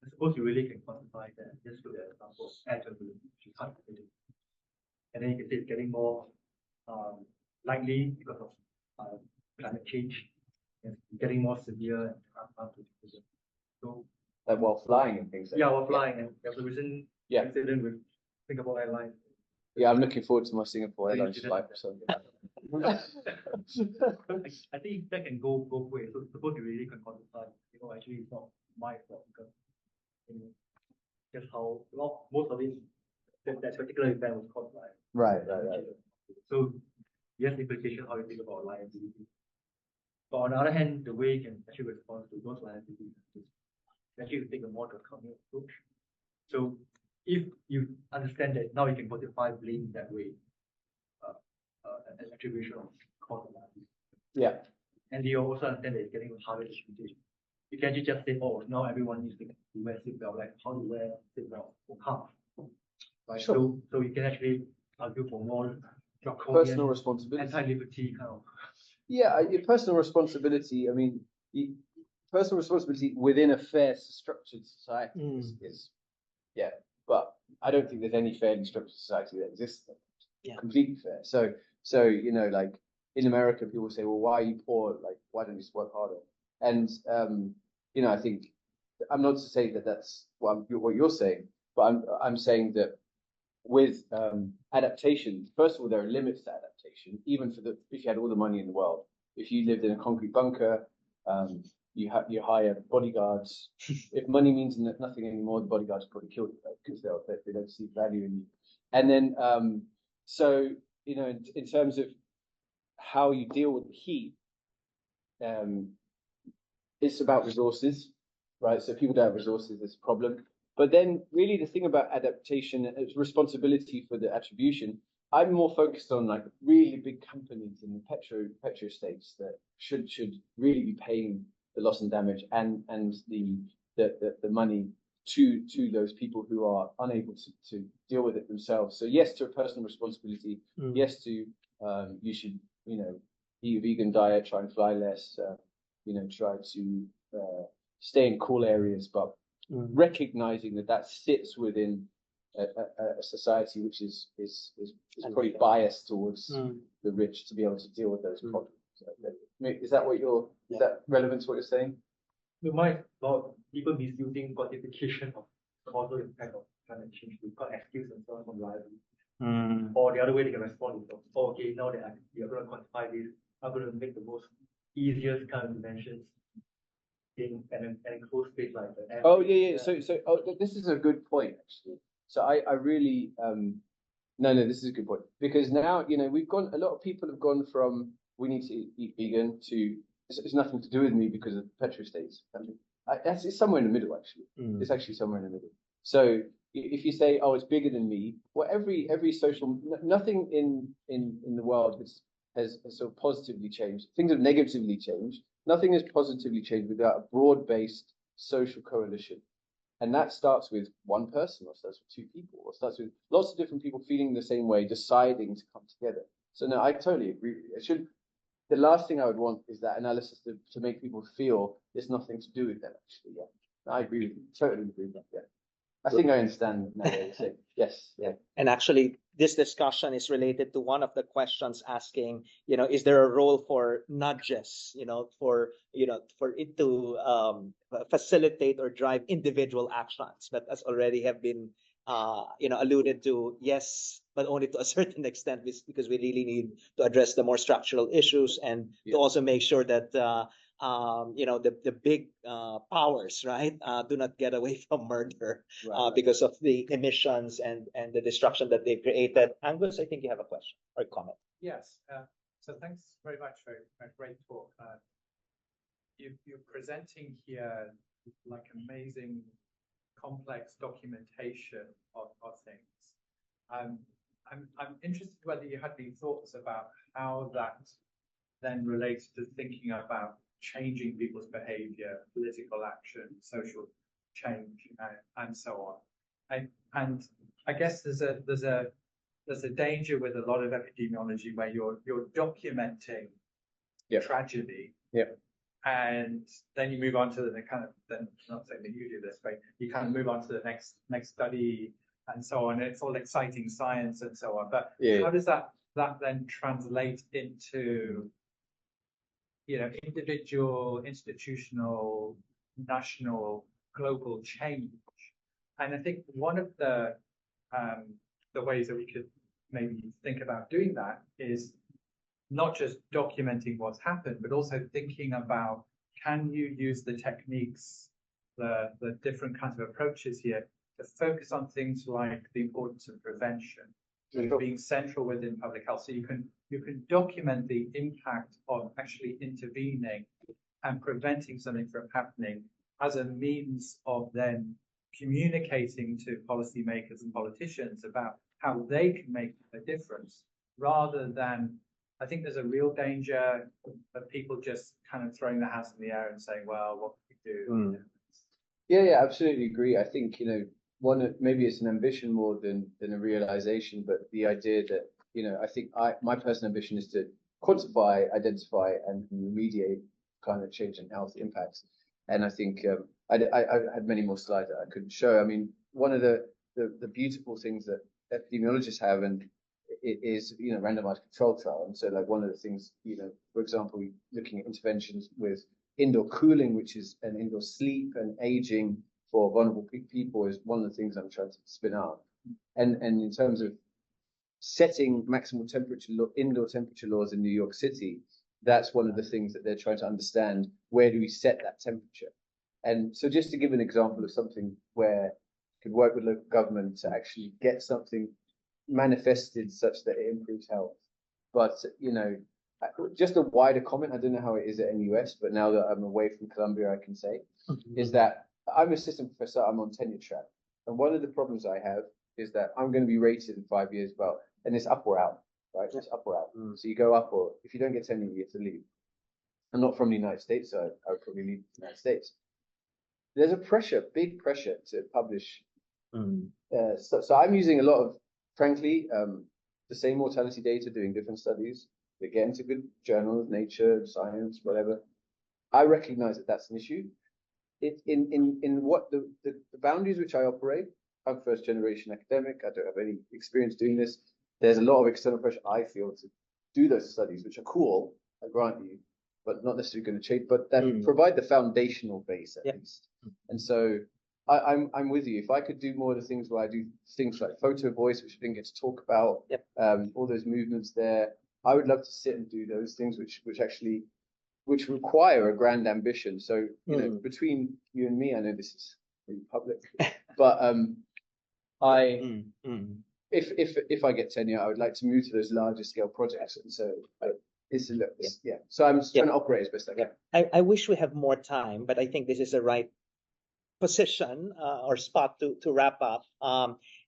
[SPEAKER 4] I suppose you really can quantify that. Just look at the example of air turbulence, which is hard to predict. And then you can say it's getting more likely because of climate change, and getting more severe and so
[SPEAKER 2] like while flying and things like that.
[SPEAKER 4] While flying, and there was a recent incident with Singapore Airlines.
[SPEAKER 2] Yeah, I'm looking forward to my Singapore Airlines flight. So.
[SPEAKER 4] I think that can go both ways. So suppose you really can quantify, actually it's not my fault because just how most of it, that particular event was caused by.
[SPEAKER 2] Right.
[SPEAKER 4] So yes, implication how you think about liability. But on the other hand, the way you can actually respond to those liabilities is actually take a more draconian approach. So if you understand that now you can quantify blame that way, an attribution of cause and liability,
[SPEAKER 2] Yeah.
[SPEAKER 4] And you also understand that it's getting harder to predict. You can't just say, oh, now everyone needs to wear seatbelt. Like, how do you wear seatbelt for cars? Right.
[SPEAKER 2] Sure.
[SPEAKER 4] So you can actually argue for more
[SPEAKER 2] Personal responsibility.
[SPEAKER 4] anti-liberty kind of.
[SPEAKER 2] Yeah, your personal responsibility. I mean, personal responsibility within a fair, structured society is, yeah. But I don't think there's any fairly structured society that exists that completely fair. So you know, like in America, people say, well, why are you poor? Like, why don't you just work harder? And you know, I think I'm not to say that that's what you're saying, but I'm saying that with adaptation, first of all, there are limits to adaptation, even for if you had all the money in the world. If you lived in a concrete bunker, you hire bodyguards. If money means nothing anymore, the bodyguards probably kill you, right? Because they don't see value in you. And then, so you know, in terms of how you deal with the heat, it's about resources, right? So if people don't have resources, there's a problem. But then really the thing about adaptation is responsibility for the attribution. I'm more focused on like really big companies in the petro states that should really be paying the loss and damage and the money to those people who are unable to deal with it themselves. So yes, to a personal responsibility. Yes, to you should, you know, eat a vegan diet, try and fly less, you know, try to stay in cool areas, but recognizing that sits within a society which is probably biased towards the rich to be able to deal with those problems. Is that is that relevant to what you're saying?
[SPEAKER 4] You might about people misusing quantification of causal impact of climate change. We've got excuse and so on from liability. Or the other way they can respond is, oh, okay, now that you're going to quantify this, I'm going to make the most easiest kind of dimensions in an enclosed space like that.
[SPEAKER 2] Oh yeah. So this is a good point actually. So I really no, this is a good point, because now, you know, a lot of people have gone from we need to eat vegan to it's nothing to do with me because of petrostates. It's somewhere in the middle actually. It's actually somewhere in the middle. So if you say, oh, it's bigger than me, well, every social, nothing in the world has sort of positively changed. Things have negatively changed. Nothing has positively changed without a broad-based social coalition. And that starts with one person, or starts with two people, or starts with lots of different people feeling the same way, deciding to come together. So no, I totally agree with you. The last thing I would want is that analysis to make people feel there's nothing to do with them, actually. Yeah, I agree with you. Totally agree with that. Yeah. I think I understand now what you're saying. Yes. Yeah.
[SPEAKER 1] And actually, this discussion is related to one of the questions asking, you know, is there a role for nudges, you know, for it to facilitate or drive individual actions that has already have been, alluded to. Yes, but only to a certain extent, because we really need to address the more structural issues and to also make sure that the big powers, right, do not get away from murder because of the emissions and the destruction that they've created. Angus, I think you have a question or comment.
[SPEAKER 5] Yes. So thanks very much for a great talk. You're presenting here like amazing, complex documentation of things. I'm interested whether you had any thoughts about how that then relates to thinking about changing people's behavior, political action, social change, and so on. And I guess there's a danger with a lot of epidemiology where you're documenting tragedy. And then you move on to the kind of, then not saying that you do this, but you kind of move on to the next study and so on. It's all exciting science and so on. But how does that then translate into, you know, individual, institutional, national, global change? And I think one of the ways that we could maybe think about doing that is not just documenting what's happened, but also thinking about, can you use the techniques, the different kinds of approaches here to focus on things like the importance of prevention, being central within public health. So you can document the impact of actually intervening and preventing something from happening as a means of then communicating to policymakers and politicians about how they can make a difference, rather than I think there's a real danger of people just kind of throwing their hands in the air and saying, well, what can we do?
[SPEAKER 2] Yeah, absolutely agree. I think, maybe it's an ambition more than a realization, but the idea that, I think my personal ambition is to quantify, identify, and remediate climate change and health impacts. And I think I had many more slides that I couldn't show. I mean, one of the beautiful things that epidemiologists have, and it is, randomized control trial. And so, like, one of the things, for example, looking at interventions with indoor cooling, which is an indoor sleep and aging for vulnerable people, is one of the things I'm trying to spin out. And in terms of setting maximal temperature indoor temperature laws in New York City, that's one of the things that they're trying to understand. Where do we set that temperature? And so, just to give an example of something where you could work with local government to actually get something manifested such that it improves health. But just a wider comment, I don't know how it is at NUS, but now that I'm away from Columbia, I can say, is that I'm assistant professor, I'm on tenure track. And one of the problems I have is that I'm going to be rated in 5 years, and it's up or out, right? It's up or out. So you go up, or if you don't get tenure, you have to leave. I'm not from the United States, so I would probably leave the United States. There's a pressure, big pressure to publish. So I'm using a lot of, frankly, the same mortality data, doing different studies. They get into good journals, Nature, Science, whatever. I recognize that that's an issue. In what the boundaries which I operate, I'm first generation academic. I don't have any experience doing this. There's a lot of external pressure I feel to do those studies, which are cool, I grant you, but not necessarily going to change, but that provide the foundational base at least. And so I'm with you. If I could do more of the things where I do things like photo voice, which I didn't get to talk about, all those movements there, I would love to sit and do those things which require a grand ambition. So, between you and me, I know this is really public, but if I get tenure, I would like to move to those larger scale projects. And so so I'm trying to operate as best I can.
[SPEAKER 1] I wish we have more time, but I think this is the right position or spot to wrap up.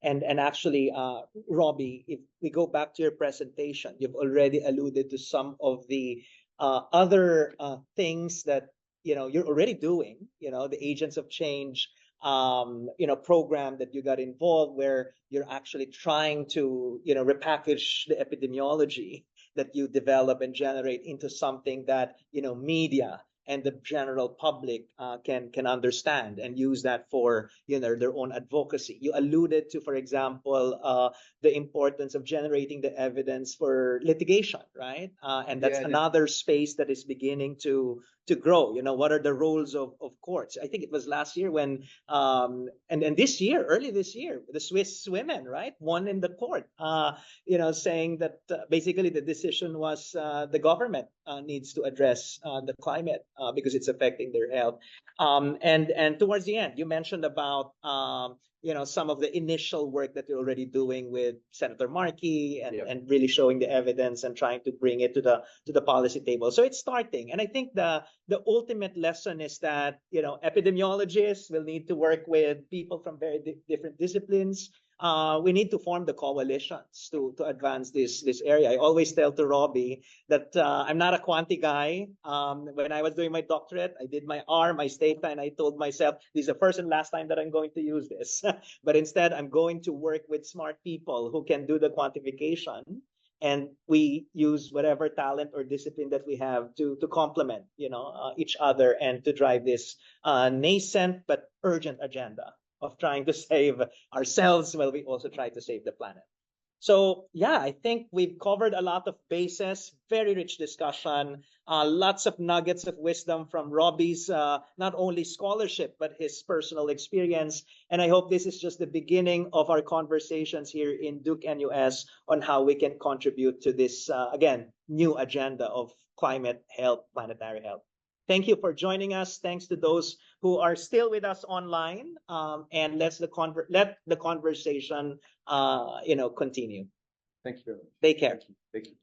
[SPEAKER 1] And actually, Robbie, if we go back to your presentation, you've already alluded to some of the other things that you're already doing. The Agents of Change program that you got involved, where you're actually trying to repackage the epidemiology that you develop and generate into something that media and the general public can understand and use that for their own advocacy. You alluded to, for example, the importance of generating the evidence for litigation, right? And that's another space that is beginning to grow. What are the roles of courts? I think it was last year when and this year, early this year, the Swiss women, right, won in the court, saying that basically the decision was the government needs to address the climate because it's affecting their health. And towards the end, you mentioned about some of the initial work that you're already doing with Senator Markey and really showing the evidence and trying to bring it to the policy table. So it's starting. And I think the ultimate lesson is that, epidemiologists will need to work with people from very different disciplines. We need to form the coalitions to advance this area. I always tell to Robbie that I'm not a quanti guy. When I was doing my doctorate, I did my R, my stata, and I told myself, this is the first and last time that I'm going to use this. But instead, I'm going to work with smart people who can do the quantification. And we use whatever talent or discipline that we have to complement, each other and to drive this nascent but urgent agenda of trying to save ourselves while we also try to save the planet. So I think we've covered a lot of bases, very rich discussion, lots of nuggets of wisdom from Robbie's not only scholarship, but his personal experience. And I hope this is just the beginning of our conversations here in Duke-NUS on how we can contribute to this, again, new agenda of climate health, planetary health. Thank you for joining us. Thanks to those who are still with us online. And let the conversation, continue.
[SPEAKER 2] Thank you very much.
[SPEAKER 1] Take care.
[SPEAKER 2] Thank you.